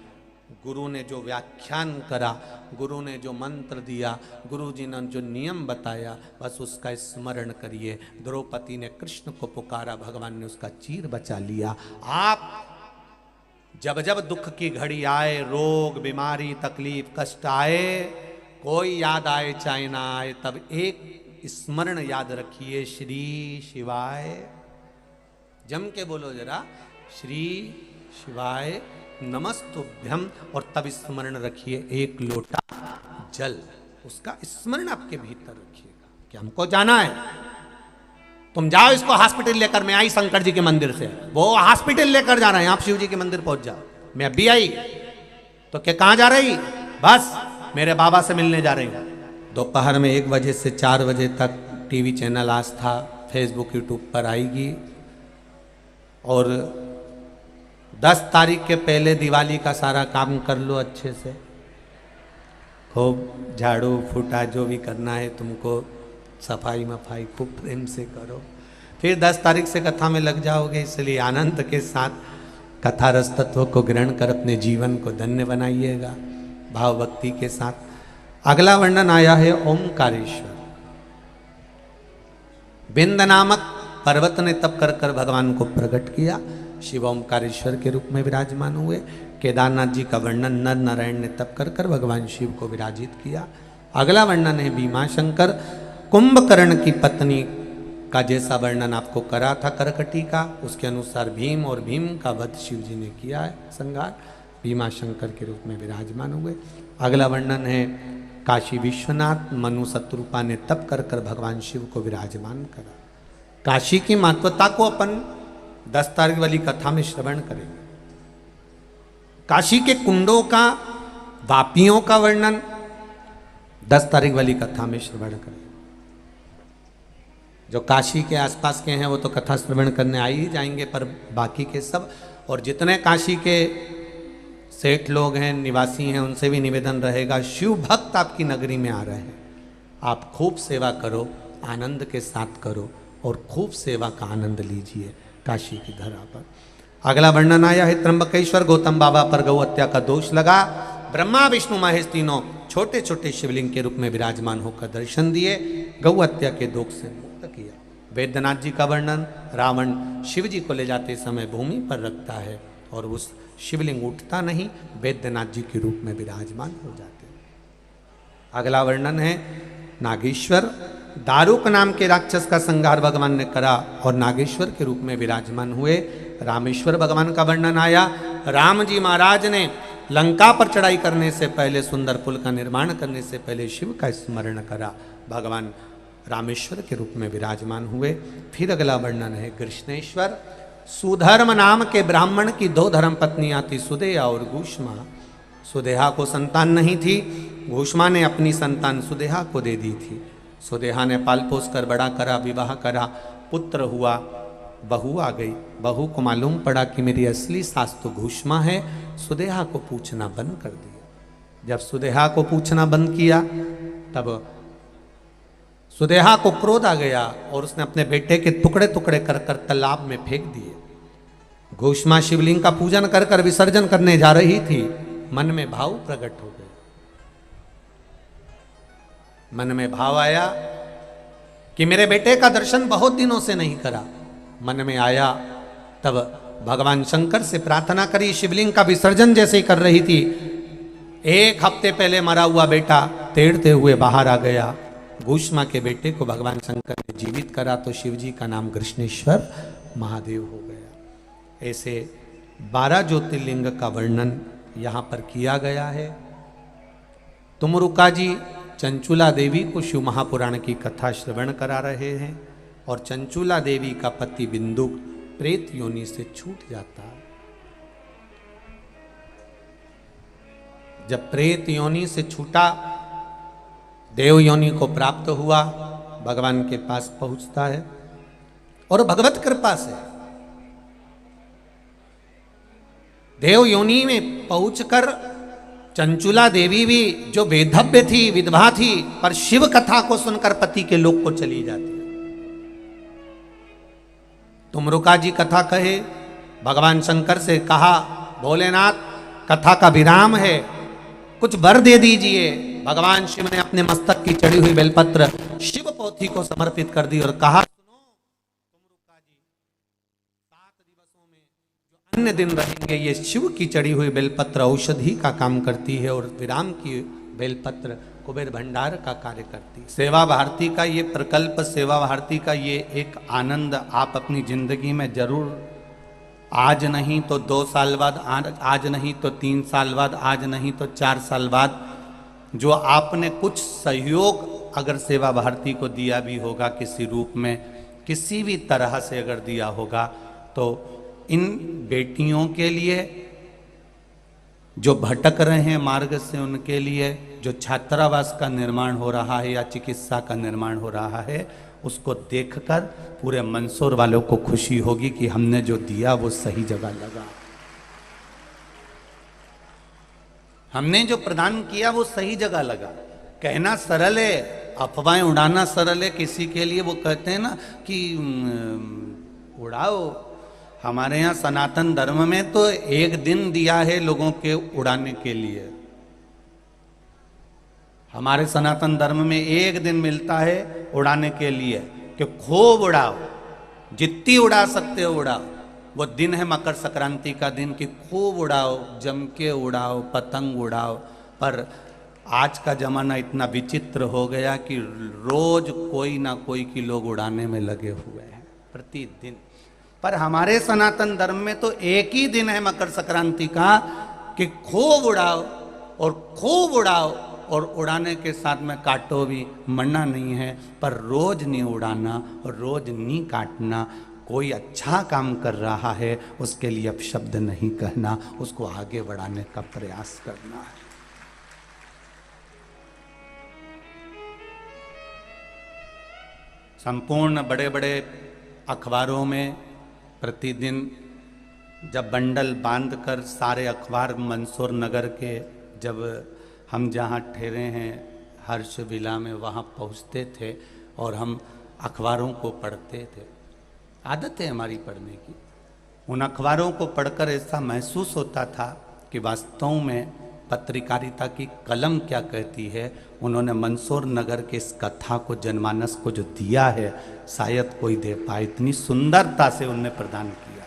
गुरु ने जो व्याख्यान करा, गुरु ने जो मंत्र दिया, गुरु जी ने जो नियम बताया, बस उसका स्मरण करिए। द्रौपदी ने कृष्ण को पुकारा, भगवान ने उसका चीर बचा लिया। आप जब जब दुख की घड़ी आए, रोग बीमारी तकलीफ कष्ट आए, कोई याद आए चाहे ना आए, तब एक स्मरण याद रखिए, श्री शिवाय। जम के बोलो जरा, श्री शिवाय नमस्तुभ्यम। और तब स्मरण रखिए एक लोटा जल, उसका स्मरण आपके भीतर रखिएगा कि हमको जाना है। तुम जाओ इसको हॉस्पिटल लेकर, मैं आई शंकर जी के मंदिर से, वो हॉस्पिटल लेकर जा रहे हैं, आप शिव जी के मंदिर पहुंच जाओ। मैं अभी आई तो क्या कहां जा रही? बस मेरे बाबा से मिलने जा रही हूं। दोपहर में 1 बजे से 4 बजे तक टीवी चैनल आस्था, फेसबुक यूट्यूब पर आएगी। और 10 तारीख के पहले दिवाली का सारा काम कर लो अच्छे से, खूब झाड़ू फूटा जो भी करना है तुमको, सफाई मफाई खूब प्रेम से करो। फिर 10 तारीख से कथा में लग जाओगे। इसलिए आनंद के साथ कथा रस तत्व को ग्रहण कर अपने जीवन को धन्य बनाइएगा, भाव भक्ति के साथ। अगला वर्णन आया है ओमकारेश्वर। बिंद नामक पर्वत ने तप कर कर भगवान को प्रकट किया, शिव ओमकारेश्वर के रूप में विराजमान हुए। केदारनाथ जी का वर्णन नर नारायण ने तप कर कर भगवान शिव को विराजित किया। अगला वर्णन है भीमाशंकर। कुंभकर्ण की पत्नी का जैसा वर्णन आपको करा था करकटी का, उसके अनुसार भीम और भीम का वध शिव जी ने किया है, संहार। भीमाशंकर के रूप में विराजमान हुए। अगला वर्णन है काशी विश्वनाथ। मनु शत्रुपा ने तप कर कर भगवान शिव को विराजमान करा। काशी की महत्वता को अपन 10 तारीख वाली कथा में श्रवण करेंगे। काशी के कुंडों का, वापियों का वर्णन 10 तारीख वाली कथा में श्रवण करेंगे। जो काशी के आसपास के हैं वो तो कथा श्रवण करने आ ही जाएंगे, पर बाकी के सब, और जितने काशी के सेठ लोग हैं, निवासी हैं, उनसे भी निवेदन रहेगा, शिव भक्त आपकी नगरी में आ रहे हैं, आप खूब सेवा करो, आनंद के साथ करो और खूब सेवा का आनंद लीजिए काशी की धरा पर। अगला वर्णन आया है त्र्यंबकेश्वर। गौतम बाबा पर गौ हत्या का दोष लगा। ब्रह्मा विष्णु महेश तीनों छोटे छोटे शिवलिंग के रूप में विराजमान होकर दर्शन दिए, गौ हत्या के दोष से मुक्त किया। वैद्यनाथ जी का वर्णन, रावण शिव जी को ले जाते समय भूमि पर रखता है और उस शिवलिंग उठता नहीं, वैद्यनाथ जी के रूप में विराजमान हो जाते हैं। अगला वर्णन है नागेश्वर। दारुक नाम के राक्षस का संहार भगवान ने करा और नागेश्वर के रूप में विराजमान हुए। रामेश्वर भगवान का वर्णन आया। राम जी महाराज ने लंका पर चढ़ाई करने से पहले, सुंदर पुल का निर्माण करने से पहले शिव का स्मरण करा, भगवान रामेश्वर के रूप में विराजमान हुए। फिर अगला वर्णन है कृष्णेश्वर। सुधर्म नाम के ब्राह्मण की 2 धर्म पत्नियां थी, सुदेहा और घूष्मा। सुदेहा को संतान नहीं थी, घूष्मा ने अपनी संतान सुदेहा को दे दी थी। सुदेहा ने पाल पोस कर बड़ा करा, विवाह करा, पुत्र हुआ, बहू आ गई। बहू को मालूम पड़ा कि मेरी असली सास तो घूष्मा है, सुदेहा को पूछना बंद कर दिया। जब सुदेहा को पूछना बंद किया तब सुदेहा को क्रोध आ गया और उसने अपने बेटे के टुकड़े टुकड़े कर कर तालाब में फेंक दिए। घूष्मा शिवलिंग का पूजन कर कर विसर्जन करने जा रही थी, मन में भाव प्रकट हो गए। मन में भाव आया कि मेरे बेटे का दर्शन बहुत दिनों से नहीं करा। मन में आया तब भगवान शंकर से प्रार्थना करी। शिवलिंग का विसर्जन जैसे ही कर रही थी, 1 हफ्ते पहले मरा हुआ बेटा तैरते हुए बाहर आ गया। घूष्मा के बेटे को भगवान शंकर ने जीवित करा तो शिव जी का नाम कृष्णेश्वर महादेव हो गया। ऐसे 12 ज्योतिर्लिंग का वर्णन यहाँ पर किया गया है। तुमरुका जी चंचुला देवी को शिव महापुराण की कथा श्रवण करा रहे हैं और चंचुला देवी का पति बिंदु प्रेत योनि से छूट जाता है। जब प्रेत योनि से छूटा, देव योनि को प्राप्त हुआ, भगवान के पास पहुंचता है। और भगवत कृपा से देव योनि में पहुंचकर चंचुला देवी भी जो वेधव्य थी, विधवा थी, पर शिव कथा को सुनकर पति के लोक को चली जाती। तुमरुका जी कथा कहे, भगवान शंकर से कहा, भोलेनाथ कथा का विराम है, कुछ वर दे दीजिए। भगवान शिव ने अपने मस्तक की चढ़ी हुई बेलपत्र शिव पोथी को समर्पित कर दी और कहा, सुनो तुमरुका जी, 7 दिवसों में जो अन्य दिन रहेंगे, ये शिव की चढ़ी हुई बेलपत्र औषधि का काम करती है और विराम की बेलपत्र कुबेर भंडार का कार्य करती है। सेवा भारती का ये प्रकल्प, सेवा भारती का ये एक आनंद आप अपनी जिंदगी में जरूर, आज नहीं तो 2 साल बाद, आज नहीं तो 3 साल बाद, आज नहीं तो 4 साल बाद, जो आपने कुछ सहयोग अगर सेवा भारती को दिया भी होगा किसी रूप में, किसी भी तरह से अगर दिया होगा, तो इन बेटियों के लिए जो भटक रहे हैं मार्ग से, उनके लिए जो छात्रावास का निर्माण हो रहा है या चिकित्सा का निर्माण हो रहा है, उसको देखकर पूरे मंदसौर वालों को खुशी होगी कि हमने जो दिया वो सही जगह लगा, हमने जो प्रदान किया वो सही जगह लगा। कहना सरल है, अफवाहें उड़ाना सरल है। किसी के लिए वो कहते हैं ना कि उड़ाओ। हमारे यहाँ सनातन धर्म में तो एक दिन दिया है लोगों के उड़ाने के लिए। हमारे सनातन धर्म में एक दिन मिलता है उड़ाने के लिए कि खूब उड़ाओ, जितनी उड़ा सकते हो उड़ाओ। वो दिन है मकर संक्रांति का दिन कि खूब उड़ाओ, जम के उड़ाओ, पतंग उड़ाओ। पर आज का जमाना इतना विचित्र हो गया कि रोज कोई ना कोई की लोग उड़ाने में लगे हुए हैं प्रतिदिन। पर हमारे सनातन धर्म में तो एक ही दिन है मकर संक्रांति का कि खूब उड़ाओ और खूब उड़ाओ, और उड़ाने के साथ में काटो भी, मरना नहीं है, पर रोज नहीं उड़ाना और रोज नहीं काटना। कोई अच्छा काम कर रहा है उसके लिए अपशब्द नहीं कहना, उसको आगे बढ़ाने का प्रयास करना है। संपूर्ण बड़े बड़े अखबारों में प्रतिदिन जब बंडल बांधकर सारे अखबार मंदसौर नगर के, जब हम जहाँ ठहरे हैं हर्ष विला में, वहाँ पहुँचते थे और हम अखबारों को पढ़ते थे। आदत है हमारी पढ़ने की। उन अखबारों को पढ़कर ऐसा महसूस होता था कि वास्तव में पत्रकारिता की कलम क्या कहती है। उन्होंने मंदसौर नगर के इस कथा को, जनमानस को जो दिया है, शायद कोई दे पाए। इतनी सुंदरता से उन्होंने प्रदान किया,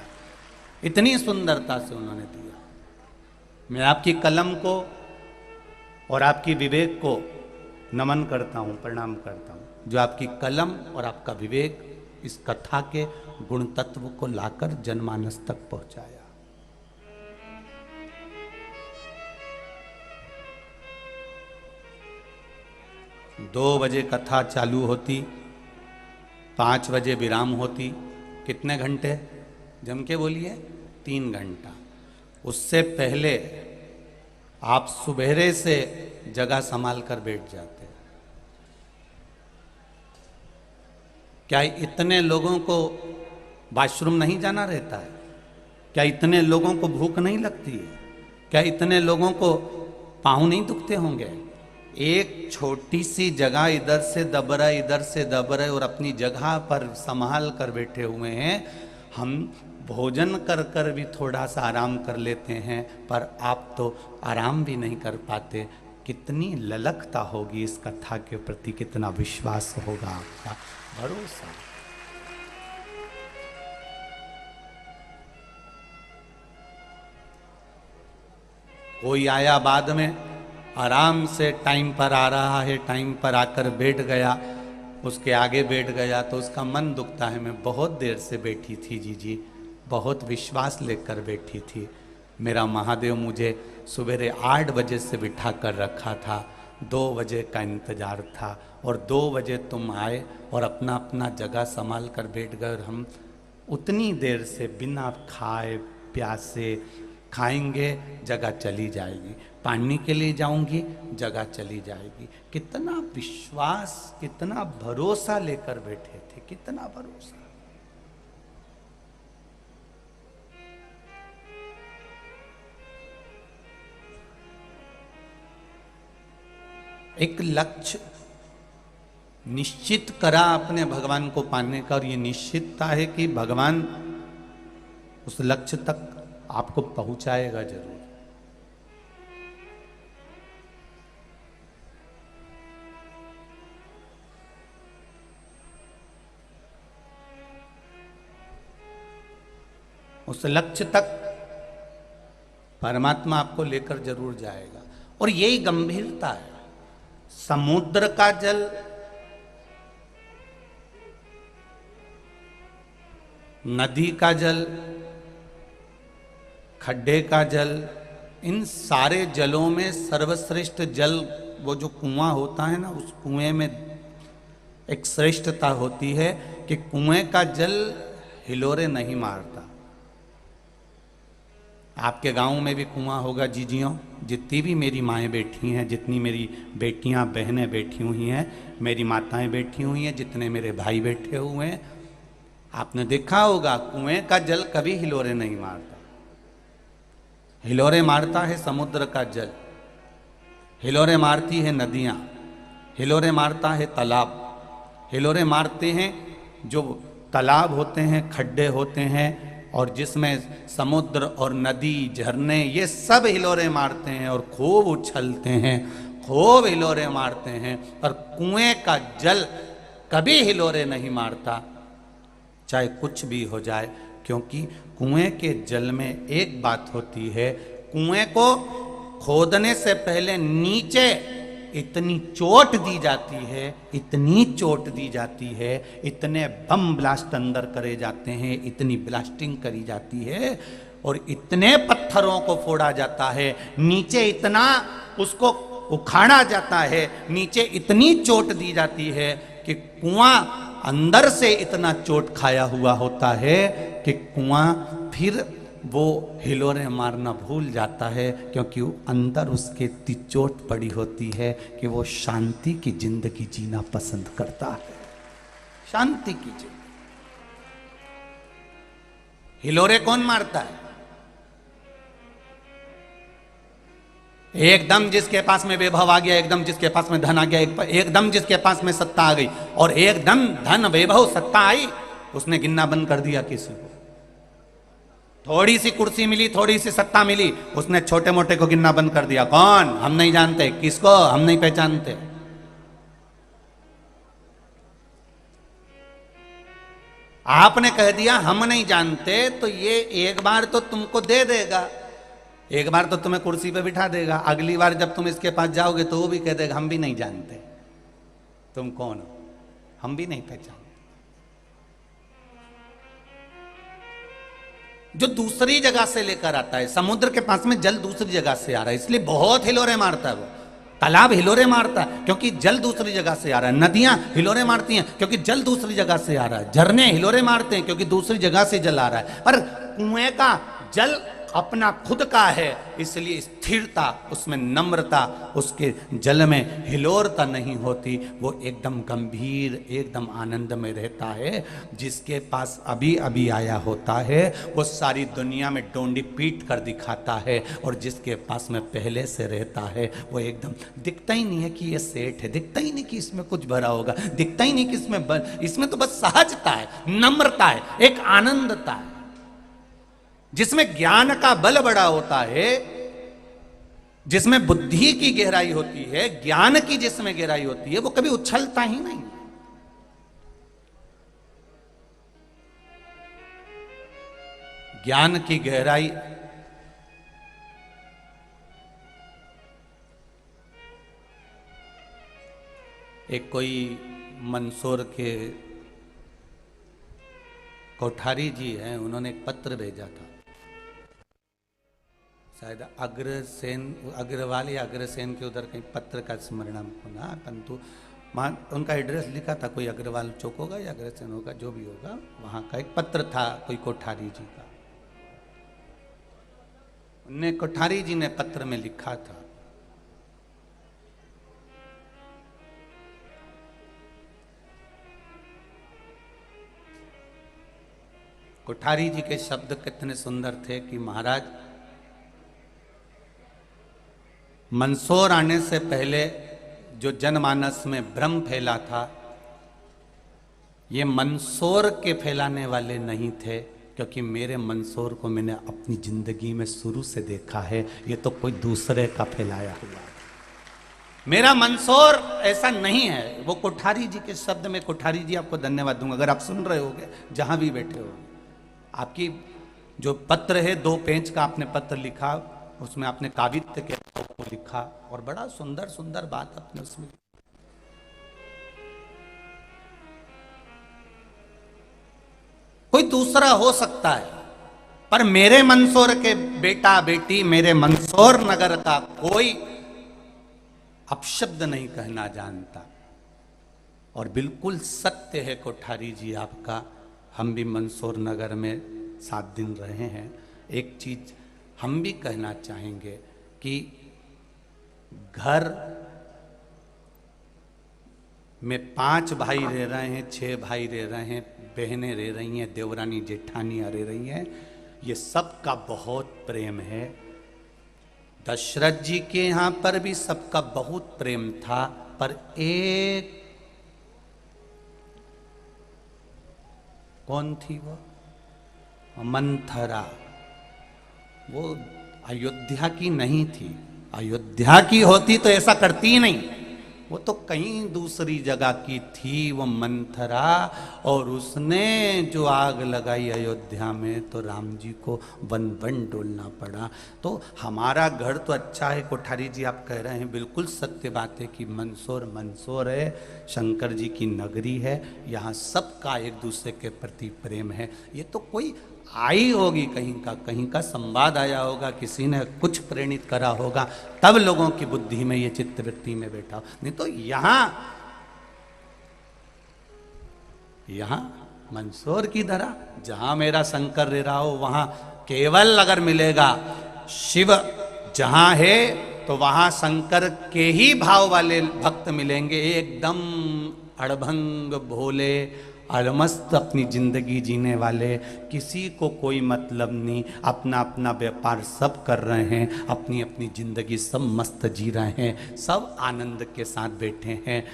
इतनी सुंदरता से उन्होंने दिया। मैं आपकी कलम को और आपकी विवेक को नमन करता हूँ, प्रणाम करता हूँ, जो आपकी कलम और आपका विवेक इस कथा के गुण तत्व को लाकर जनमानस तक पहुंचाया। दो बजे कथा चालू होती, 5 बजे विराम होती। कितने घंटे? जम के बोलिए, 3 घंटा। उससे पहले आप सुबेरे से जगह संभाल कर बैठ जाते। क्या इतने लोगों को वॉशरूम नहीं जाना रहता है? क्या इतने लोगों को भूख नहीं लगती है? क्या इतने लोगों को पाँव नहीं दुखते होंगे? एक छोटी सी जगह इधर से दब रहा है, इधर से दब रहा है, और अपनी जगह पर संभाल कर बैठे हुए हैं। हम भोजन कर कर भी थोड़ा सा आराम कर लेते हैं, पर आप तो आराम भी नहीं कर पाते। कितनी ललकता होगी इस कथा के प्रति, कितना विश्वास होगा आपका, भरोसा। कोई आया बाद में, आराम से टाइम पर आ रहा है, टाइम पर आकर बैठ गया, उसके आगे बैठ गया तो उसका मन दुखता है। मैं बहुत देर से बैठी थी जी, बहुत विश्वास लेकर बैठी थी। मेरा महादेव मुझे सवेरे 8 बजे से बिठा कर रखा था, 2 बजे का इंतज़ार था, और 2 बजे तुम आए और अपना अपना जगह संभाल कर बैठ गए। और हम उतनी देर से बिना खाए प्यासे, खाएंगे जगह चली जाएगी, पानी के लिए जाऊंगी जगह चली जाएगी। कितना विश्वास, कितना भरोसा लेकर बैठे थे, कितना भरोसा। एक लक्ष्य निश्चित करा अपने भगवान को पाने का, और ये निश्चितता है कि भगवान उस लक्ष्य तक आपको पहुंचाएगा जरूर। उस लक्ष्य तक परमात्मा आपको लेकर जरूर जाएगा। और यही गंभीरता है। समुद्र का जल, नदी का जल, खड्डे का जल, इन सारे जलों में सर्वश्रेष्ठ जल वो जो कुआं होता है ना, उस कुएं में एक श्रेष्ठता होती है कि कुएं का जल हिलोरे नहीं मारता। आपके गांव में भी कुआं होगा जीजियों, जितनी भी मेरी माएँ बैठी हैं, जितनी मेरी बेटियां बहनें बैठी हुई हैं, मेरी माताएं बैठी हुई हैं, जितने मेरे भाई बैठे हुए हैं, आपने देखा होगा कुएं का जल कभी हिलोरे नहीं मारता। हिलोरे मारता है समुद्र का जल, हिलोरे मारती है नदियां, हिलोरे मारता है तालाब, हिलोरे मारते हैं जो तालाब होते हैं, खड्डे होते हैं, और जिसमें समुद्र और नदी, झरने, ये सब हिलोरे मारते हैं और खूब उछलते हैं, खूब हिलोरे मारते हैं। पर कुएं का जल कभी हिलोरे नहीं मारता, चाहे कुछ भी हो जाए, क्योंकि कुएं के जल में एक बात होती है, कुएं को खोदने से पहले नीचे इतनी चोट दी जाती है, इतनी चोट दी जाती है, इतने बम ब्लास्ट अंदर करे जाते हैं, इतनी ब्लास्टिंग करी जाती है, और इतने पत्थरों को फोड़ा जाता है, नीचे इतना उसको उखाड़ा जाता है, नीचे इतनी चोट दी जाती है कि कुआं अंदर से इतना चोट खाया हुआ होता है कि कुआं फिर वो हिलोरे मारना भूल जाता है, क्योंकि वो अंदर उसके इतनी चोट पड़ी होती है कि वो शांति की जिंदगी जीना पसंद करता है। शांति की जिंदगी। हिलोरे कौन मारता है? एकदम जिसके पास में वैभव आ गया, एकदम जिसके पास में धन आ गया, एकदम जिसके पास में सत्ता आ गई, और एकदम धन वैभव सत्ता आई, उसने गिनना बंद कर दिया किसी को। थोड़ी सी कुर्सी मिली, थोड़ी सी सत्ता मिली, उसने छोटे मोटे को गिनना बंद कर दिया। कौन? हम नहीं जानते। किसको? हम नहीं पहचानते। आपने कह दिया हम नहीं जानते, तो ये एक बार तो तुमको दे देगा, एक बार तो तुम्हें कुर्सी पे बिठा देगा, अगली बार जब तुम इसके पास जाओगे तो वो भी कह देगा हम भी नहीं जानते तुम कौन हो, हम भी नहीं पहचानते। जो दूसरी जगह से लेकर आता है, समुद्र के पास में जल दूसरी जगह से आ रहा है, इसलिए बहुत हिलोरे मारता है वो। तालाब हिलोरे मारता है क्योंकि जल दूसरी जगह से आ रहा है, नदियां हिलोरे मारती हैं क्योंकि जल दूसरी जगह से आ रहा है, झरने हिलोरे मारते हैं क्योंकि दूसरी जगह से जल आ रहा है। पर कुएं का जल अपना खुद का है, इसलिए स्थिरता, उसमें नम्रता, उसके जल में हिलोरता नहीं होती, वो एकदम गंभीर, एकदम आनंद में रहता है। जिसके पास अभी अभी आया होता है वो सारी दुनिया में डोंडी पीट कर दिखाता है, और जिसके पास में पहले से रहता है वो एकदम दिखता ही नहीं है कि ये सेठ है, दिखता ही नहीं कि इसमें कुछ भरा होगा, दिखता ही नहीं कि इसमें तो बस सहजता है, नम्रता है, एक आनंदता है। जिसमें ज्ञान का बल बड़ा होता है, जिसमें बुद्धि की गहराई होती है, ज्ञान की जिसमें गहराई होती है, वो कभी उछलता ही नहीं। ज्ञान की गहराई एक कोई मंदसौर के कोठारी जी हैं, उन्होंने एक पत्र भेजा था, शायद अग्रसेन, अग्रवाल या अग्रसेन के उधर कहीं पत्र का स्मरण हमको ना, परंतु उनका एड्रेस लिखा था, कोई अग्रवाल चौक होगा या अग्रसेन होगा, जो भी होगा, वहाँ का एक पत्र था कोई कोठारी जी का। उन्हें कोठारी जी ने पत्र में लिखा था, कोठारी जी के शब्द कितने सुंदर थे कि महाराज, मंदसौर आने से पहले जो जनमानस में भ्रम फैला था, ये मंदसौर के फैलाने वाले नहीं थे, क्योंकि मेरे मंदसौर को मैंने अपनी जिंदगी में शुरू से देखा है। ये तो कोई दूसरे का फैलाया हुआ। मेरा मंदसौर ऐसा नहीं है। वो कोठारी जी के शब्द में, कोठारी जी आपको धन्यवाद दूंगा अगर आप सुन रहे होगे, जहां भी बैठे हो। आपकी जो पत्र है, 2 पेज का आपने पत्र लिखा, उसमें आपने काव्यत्य के को लिखा और बड़ा सुंदर सुंदर बात आपने उसमें। कोई दूसरा हो सकता है, पर मेरे मंदसौर के बेटा बेटी, मेरे मंदसौर नगर का कोई अपशब्द नहीं कहना जानता। और बिल्कुल सत्य है कोठारी जी आपका। हम भी मंदसौर नगर में 7 दिन रहे हैं। एक चीज हम भी कहना चाहेंगे कि घर में 5 भाई रह रहे हैं, 6 भाई रह रहे हैं, बहनें रह रही हैं, देवरानी जेठानियां रह रही हैं। ये सबका बहुत प्रेम है। दशरथ जी के यहां पर भी सबका बहुत प्रेम था, पर एक कौन थी वो? मंथरा। वो अयोध्या की नहीं थी। अयोध्या की होती तो ऐसा करती ही नहीं। वो तो कहीं दूसरी जगह की थी वो मंथरा। और उसने जो आग लगाई अयोध्या में, तो राम जी को वन वन डोलना पड़ा। तो हमारा घर तो अच्छा है कोठारी जी, आप कह रहे हैं, बिल्कुल सत्य बात है कि मंदसौर मंदसौर है, शंकर जी की नगरी है। यहाँ सबका एक दूसरे के प्रति प्रेम है। ये तो कोई आई होगी कहीं का संवाद आया होगा, किसी ने कुछ प्रेरित करा होगा, तब लोगों की बुद्धि में ये चित्तवृत्ति में बैठा। नहीं तो यहां मंदसौर की तरह जहां मेरा शंकर रह रहा हो, वहां केवल अगर मिलेगा शिव जहां है, तो वहां शंकर के ही भाव वाले भक्त मिलेंगे, एकदम अड़भंग भोले अलमस्त अपनी जिंदगी जीने वाले, किसी को कोई मतलब नहीं, अपना अपना व्यापार सब कर रहे हैं, अपनी अपनी जिंदगी सब मस्त जी रहे हैं, सब आनंद के साथ बैठे हैं।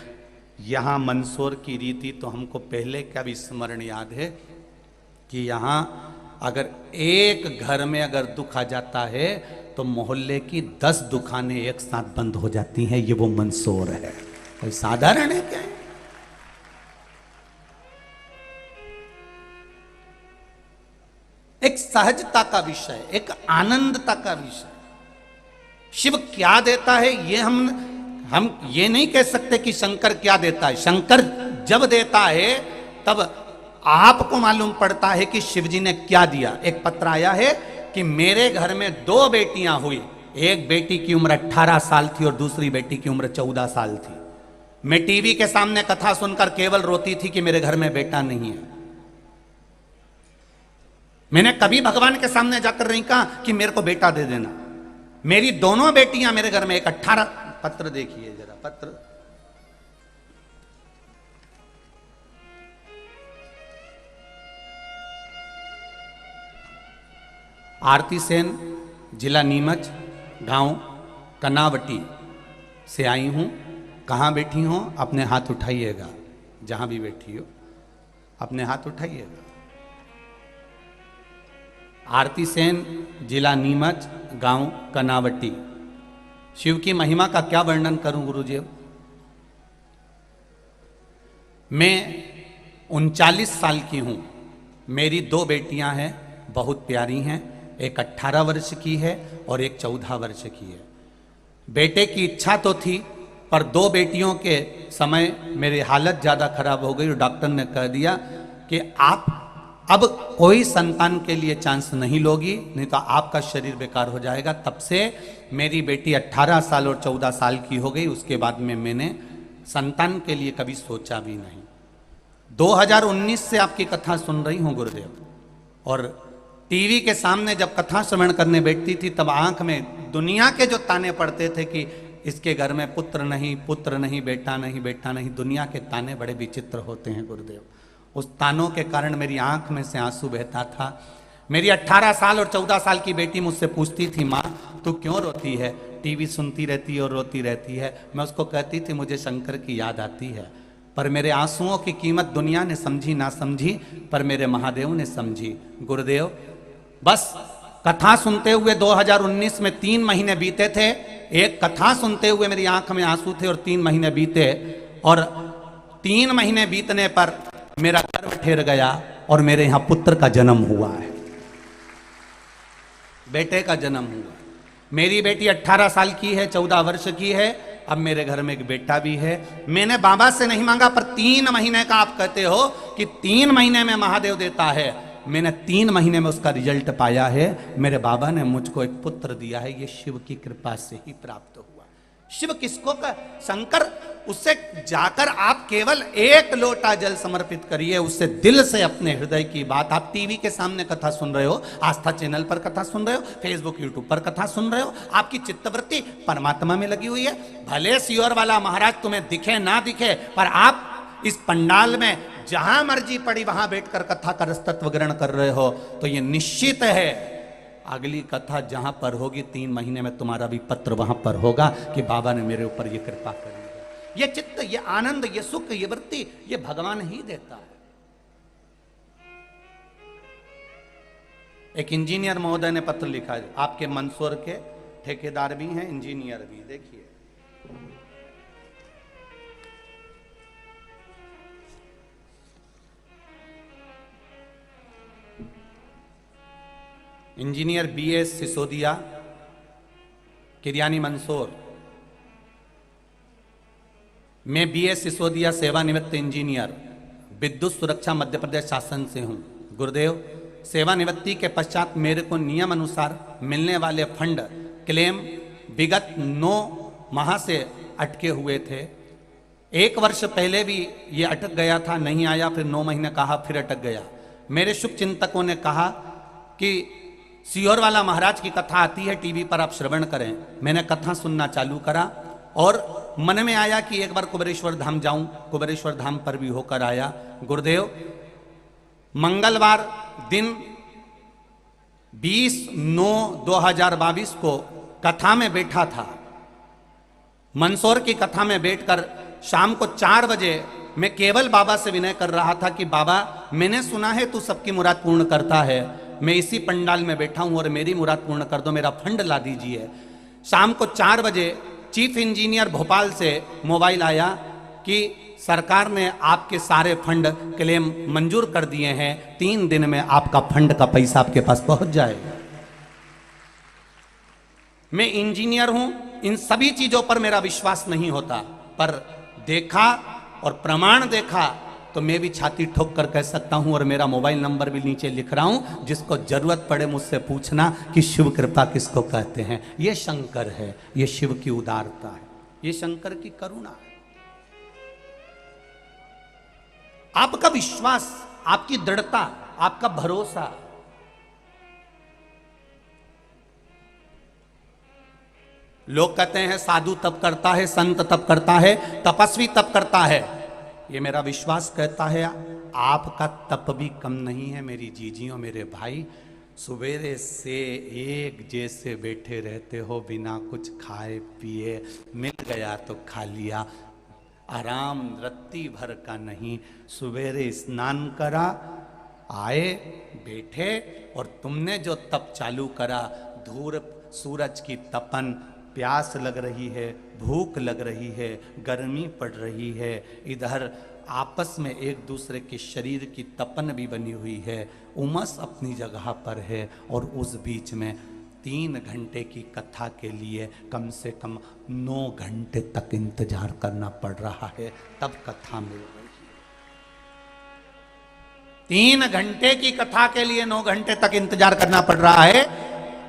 यहाँ मंदसौर की रीति तो हमको पहले का भी स्मरण याद है कि यहाँ अगर एक घर में अगर दुख आ जाता है, तो मोहल्ले की 10 दुकानें एक साथ बंद हो जाती हैं। ये वो मंदसौर है, कोई साधारण है क्या? एक सहजता का विषय, एक आनंदता का विषय। शिव क्या देता है ये हम ये नहीं कह सकते कि शंकर क्या देता है। शंकर जब देता है तब आपको मालूम पड़ता है कि शिव जी ने क्या दिया। एक पत्र आया है कि मेरे घर में 2 बेटियां हुई, एक बेटी की उम्र 18 साल थी और दूसरी बेटी की उम्र 14 साल थी। मैं टीवी के सामने कथा सुनकर केवल रोती थी कि मेरे घर में बेटा नहीं है। मैंने कभी भगवान के सामने जाकर नहीं कहा कि मेरे को बेटा दे देना। मेरी दोनों बेटियां मेरे घर में, एक 18 पत्र देखिए जरा, पत्र आरती सेन, जिला नीमच, गांव कनावटी से आई हूं। कहां बैठी हो अपने हाथ उठाइएगा, जहां भी बैठी हो अपने हाथ उठाइएगा। आरती सेन, जिला नीमच, गांव कनावटी। शिव की महिमा का क्या वर्णन करूं गुरुजी। मैं 39 साल की हूं। मेरी 2 बेटियां हैं, बहुत प्यारी हैं। एक 18 वर्ष की है और एक 14 वर्ष की है। बेटे की इच्छा तो थी, पर 2 बेटियों के समय मेरी हालत ज़्यादा खराब हो गई और डॉक्टर ने कह दिया कि आप अब कोई संतान के लिए चांस नहीं लोगी, नहीं तो आपका शरीर बेकार हो जाएगा। तब से मेरी बेटी 18 साल और 14 साल की हो गई। उसके बाद में मैंने संतान के लिए कभी सोचा भी नहीं। 2019 से आपकी कथा सुन रही हूँ गुरुदेव, और टीवी के सामने जब कथा श्रवण करने बैठती थी, तब आंख में दुनिया के जो ताने पड़ते थे कि इसके घर में पुत्र नहीं, पुत्र नहीं, बेटा नहीं, बेटा नहीं, दुनिया के ताने बड़े विचित्र होते हैं गुरुदेव। उस तानों के कारण मेरी आंख में से आंसू बहता था। मेरी 18 साल और 14 साल की बेटी मुझसे पूछती थी, माँ तू क्यों रोती है? टीवी सुनती रहती है और रोती रहती है। मैं उसको कहती थी मुझे शंकर की याद आती है, पर मेरे आंसुओं की कीमत दुनिया ने समझी ना समझी, पर मेरे महादेव ने समझी। गुरुदेव, बस कथा सुनते हुए 2019 में 3 महीने बीते थे। एक कथा सुनते हुए मेरी आंख में आंसू थे और 3 महीने बीते, और 3 महीने बीतने पर मेरा गर्भ ठेर गया और मेरे यहां पुत्र का जन्म हुआ है, बेटे का जन्म हुआ। मेरी बेटी 18 साल की है, 14 वर्ष की है। अब मेरे घर में एक बेटा भी है। मैंने बाबा से नहीं मांगा, पर 3 महीने का आप कहते हो कि 3 महीने में महादेव देता है। मैंने 3 महीने में उसका रिजल्ट पाया है। मेरे बाबा ने मुझको एक पुत्र दिया है, ये शिव की कृपा से ही प्राप्त हुआ। शिव किसको का शंकर, उससे जाकर आप केवल 1 लोटा जल समर्पित करिए, उससे दिल से अपने हृदय की बात। आप टीवी के सामने कथा सुन रहे हो, आस्था चैनल पर कथा सुन रहे हो, फेसबुक यूट्यूब पर कथा सुन रहे हो, आपकी चित्तवृत्ति परमात्मा में लगी हुई है। भले सियोर वाला महाराज तुम्हें दिखे ना दिखे, पर आप इस पंडाल में जहां मर्जी पड़ी वहां बैठकर कथा का रसतत्व ग्रहण कर रहे हो, तो ये निश्चित है अगली कथा जहां पर होगी 3 महीने में तुम्हारा भी पत्र वहां पर होगा कि बाबा ने मेरे ऊपर ये कृपा करी है। ये चित्त, ये आनंद, ये सुख, ये वृत्ति, ये भगवान ही देता है। एक इंजीनियर महोदय ने पत्र लिखा है, आपके मंदसौर के ठेकेदार भी हैं, इंजीनियर भी। देखिए, इंजीनियर BS सिसोदिया, किरियानी मंदसौर। मैं BS सिसोदिया, सेवानिवृत्त इंजीनियर, विद्युत सुरक्षा मध्य प्रदेश शासन से हूं। गुरुदेव, सेवानिवृत्ति के पश्चात मेरे को नियम अनुसार मिलने वाले फंड क्लेम विगत 9 माह से अटके हुए थे। 1 वर्ष पहले भी ये अटक गया था, नहीं आया, फिर 9 महीने कहा, फिर अटक गया। मेरे शुभ चिंतकों ने कहा कि सियोर वाला महाराज की कथा आती है टीवी पर, आप श्रवण करें। मैंने कथा सुनना चालू करा और मन में आया कि एक बार कुबेरेश्वर धाम जाऊं। कुबेरेश्वर धाम पर भी होकर आया। गुरुदेव, मंगलवार दिन 20/9/2022 को कथा में बैठा था। मंदसौर की कथा में बैठकर शाम को 4 बजे मैं केवल बाबा से विनय कर रहा था कि बाबा, मैंने सुना है तू सबकी मुराद पूर्ण करता है। मैं इसी पंडाल में बैठा हूं और मेरी मुराद पूर्ण कर दो, मेरा फंड ला दीजिए। शाम को 4 बजे चीफ इंजीनियर भोपाल से मोबाइल आया कि सरकार ने आपके सारे फंड क्लेम मंजूर कर दिए हैं, 3 दिन में आपका फंड का पैसा आपके पास पहुंच जाएगा। मैं इंजीनियर हूं, इन सभी चीजों पर मेरा विश्वास नहीं होता, पर देखा और प्रमाण देखा तो मैं भी छाती ठोक कर कह सकता हूं, और मेरा मोबाइल नंबर भी नीचे लिख रहा हूं। जिसको जरूरत पड़े मुझसे पूछना कि शिव कृपा किसको कहते हैं। ये शंकर है, ये शिव की उदारता है, ये शंकर की करुणा है। आपका विश्वास, आपकी दृढ़ता, आपका भरोसा। लोग कहते हैं साधु तप करता है, संत तप करता है, तपस्वी तप करता है। ये मेरा विश्वास कहता है आपका तप भी कम नहीं है मेरी जीजियों, मेरे भाई। सवेरे से एक जैसे बैठे रहते हो, बिना कुछ खाए पिए, मिल गया तो खा लिया, आराम रत्ती भर का नहीं। सवेरे स्नान करा, आए, बैठे, और तुमने जो तप चालू करा, धूप सूरज की तपन, प्यास लग रही है, भूख लग रही है, गर्मी पड़ रही है, इधर आपस में एक दूसरे के शरीर की तपन भी बनी हुई है, उमस अपनी जगह पर है, और उस बीच में 3 घंटे की कथा के लिए कम से कम 9 घंटे तक इंतजार करना पड़ रहा है, तब कथा मिल रही है। 3 घंटे की कथा के लिए 9 घंटे तक इंतजार करना पड़ रहा है,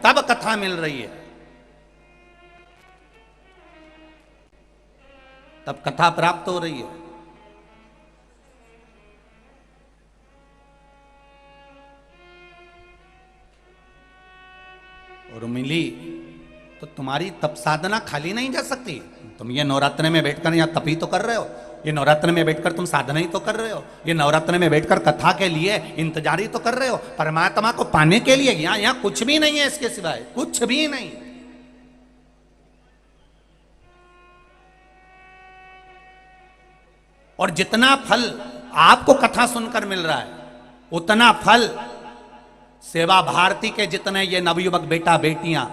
तब कथा मिल रही है, तब कथा प्राप्त हो रही है। और मिली तो तुम्हारी तप साधना खाली नहीं जा सकती। तुम ये नवरात्र में बैठकर यहाँ तप ही तो कर रहे हो, ये नवरात्र में बैठकर तुम साधना ही तो कर रहे हो, ये नवरात्र में बैठकर कथा के लिए इंतजार ही तो कर रहे हो, परमात्मा को पाने के लिए। यहाँ कुछ भी नहीं है इसके सिवाय, कुछ भी नहीं। और जितना फल आपको कथा सुनकर मिल रहा है, उतना फल सेवा भारती के जितने ये नवयुवक बेटा बेटियां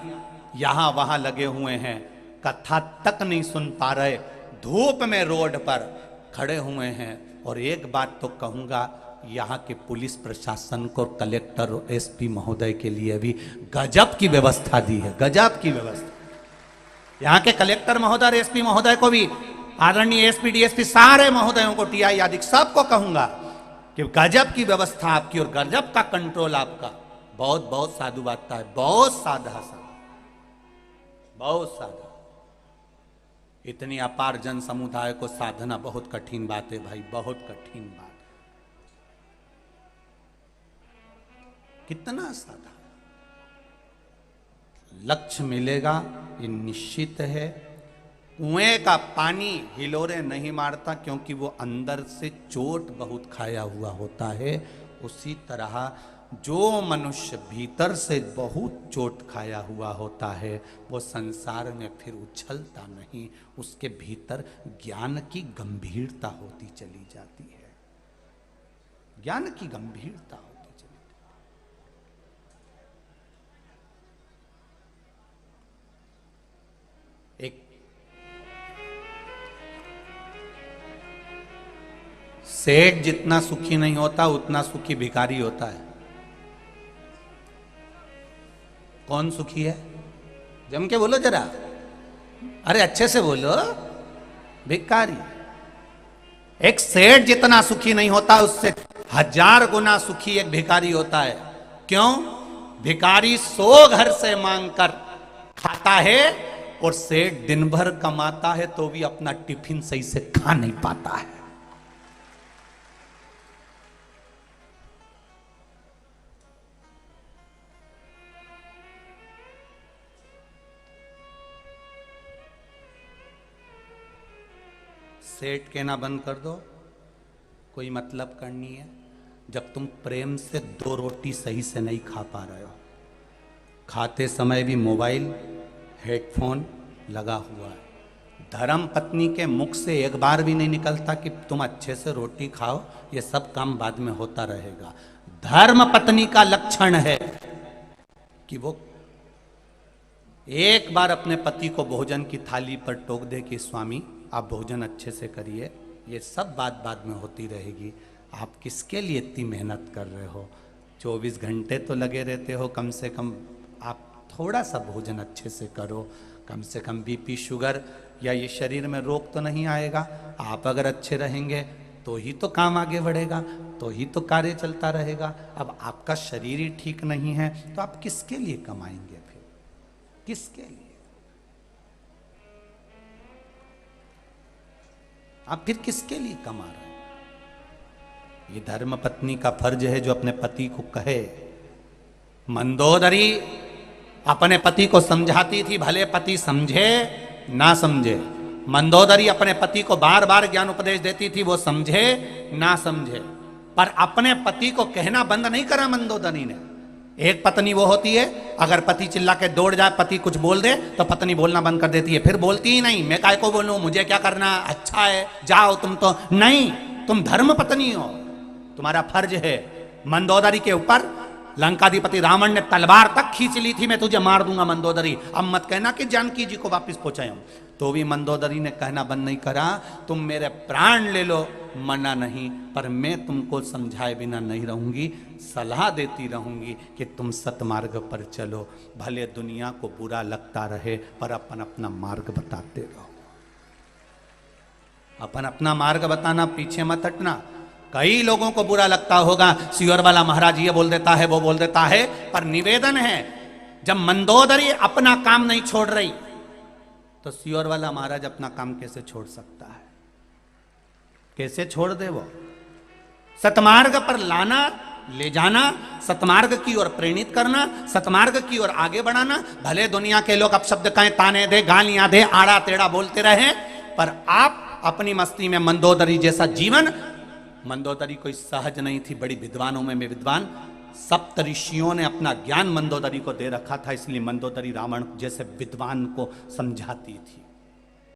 यहां वहां लगे हुए हैं, कथा तक नहीं सुन पा रहे, धूप में रोड पर खड़े हुए हैं। और एक बात तो कहूंगा, यहाँ के पुलिस प्रशासन को, कलेक्टर और एसपी महोदय के लिए भी गजब की व्यवस्था दी है, गजब की व्यवस्था। यहाँ के कलेक्टर महोदय और एसपी महोदय को भी, आदरणीय एसपी डीएसपी सारे महोदयों को, टीआई आदि सबको कहूंगा कि गजब की व्यवस्था आपकी और गजब का कंट्रोल आपका। बहुत बहुत साधु बात है, बहुत साधा बहुत साधा। इतनी अपार जन समुदाय को साधना बहुत कठिन बात है भाई, बहुत कठिन बात। कितना साधा, लक्ष्य मिलेगा ये निश्चित है। कुएं का पानी हिलोरे नहीं मारता, क्योंकि वो अंदर से चोट बहुत खाया हुआ होता है। उसी तरह जो मनुष्य भीतर से बहुत चोट खाया हुआ होता है, वो संसार में फिर उछलता नहीं, उसके भीतर ज्ञान की गंभीरता होती चली जाती है, ज्ञान की गंभीरता होती चली जाती। एक सेठ जितना सुखी नहीं होता, उतना सुखी भिखारी होता है। कौन सुखी है? जम के बोलो जरा, अरे अच्छे से बोलो। भिखारी। एक सेठ जितना सुखी नहीं होता, उससे 1000 गुना सुखी एक भिखारी होता है। क्यों? भिखारी 100 घर से मांगकर खाता है, और सेठ दिन भर कमाता है तो भी अपना टिफिन सही से खा नहीं पाता है। सेठ कहना बंद कर दो, कोई मतलब करनी है। जब तुम प्रेम से 2 रोटी सही से नहीं खा पा रहे हो, खाते समय भी मोबाइल हेडफोन लगा हुआ है, धर्म पत्नी के मुख से एक बार भी नहीं निकलता कि तुम अच्छे से रोटी खाओ, ये सब काम बाद में होता रहेगा। धर्म पत्नी का लक्षण है कि वो एक बार अपने पति को भोजन की थाली पर टोक दे कि स्वामी आप भोजन अच्छे से करिए, ये सब बात बाद में होती रहेगी। आप किसके लिए इतनी मेहनत कर रहे हो? 24 घंटे तो लगे रहते हो, कम से कम आप थोड़ा सा भोजन अच्छे से करो। कम से कम बीपी शुगर या ये शरीर में रोग तो नहीं आएगा। आप अगर अच्छे रहेंगे तो ही तो काम आगे बढ़ेगा, तो ही तो कार्य चलता रहेगा। अब आपका शरीर ही ठीक नहीं है तो आप किसके लिए कमाएंगे? फिर किसके लिए? आप फिर किसके लिए कमा रहे हैं? ये धर्म पत्नी का फर्ज है जो अपने पति को कहे। मंदोदरी अपने पति को समझाती थी, भले पति समझे ना समझे। मंदोदरी अपने पति को बार बार ज्ञान उपदेश देती थी, वो समझे ना समझे, पर अपने पति को कहना बंद नहीं करा मंदोदरी ने। एक पत्नी वो होती है, अगर पति चिल्ला के दौड़ जाए, पति कुछ बोल दे तो पत्नी बोलना बंद कर देती है, फिर बोलती ही नहीं, मैं काय को बोलूं, मुझे क्या करना, अच्छा है जाओ तुम। तो नहीं, तुम धर्म पत्नी हो, तुम्हारा फर्ज है। मंदोदरी के ऊपर लंकाधिपति रावण ने तलवार तक खींच ली थी, मैं तुझे मार दूंगा मंदोदरी, अब मत कहना कि जानकी जी को वापिस पहुंचाऊं। तो भी मंदोदरी ने कहना बंद नहीं करा, तुम मेरे प्राण ले लो, मना नहीं, पर मैं तुमको समझाए बिना नहीं रहूंगी, सलाह देती रहूंगी कि तुम सतमार्ग पर चलो। भले दुनिया को बुरा लगता रहे, पर अपन अपना मार्ग बताते रहो। अपन अपना मार्ग बताना, पीछे मत हटना। कई लोगों को बुरा लगता होगा, सियोर वाला महाराज ये बोल देता है, वो बोल देता है, पर निवेदन है, जब मंदोदरी अपना काम नहीं छोड़ रही तो सियोर वाला महाराज अपना काम कैसे छोड़ सकता है? कैसे छोड़ दे? वो सतमार्ग पर लाना, ले जाना, सतमार्ग की ओर प्रेरित करना, सतमार्ग की ओर आगे बढ़ाना। भले दुनिया के लोग अपशब्द कहें, ताने दे, गालियां दे, आड़ा टेढ़ा बोलते रहे, पर आप अपनी मस्ती में मंदोदरी जैसा जीवन। मंदोदरी कोई सहज नहीं थी, बड़ी विद्वानों में विद्वान। सप्त ऋषियों ने अपना ज्ञान मंदोदरी को दे रखा था, इसलिए मंदोदरी रावण जैसे विद्वान को समझाती थी।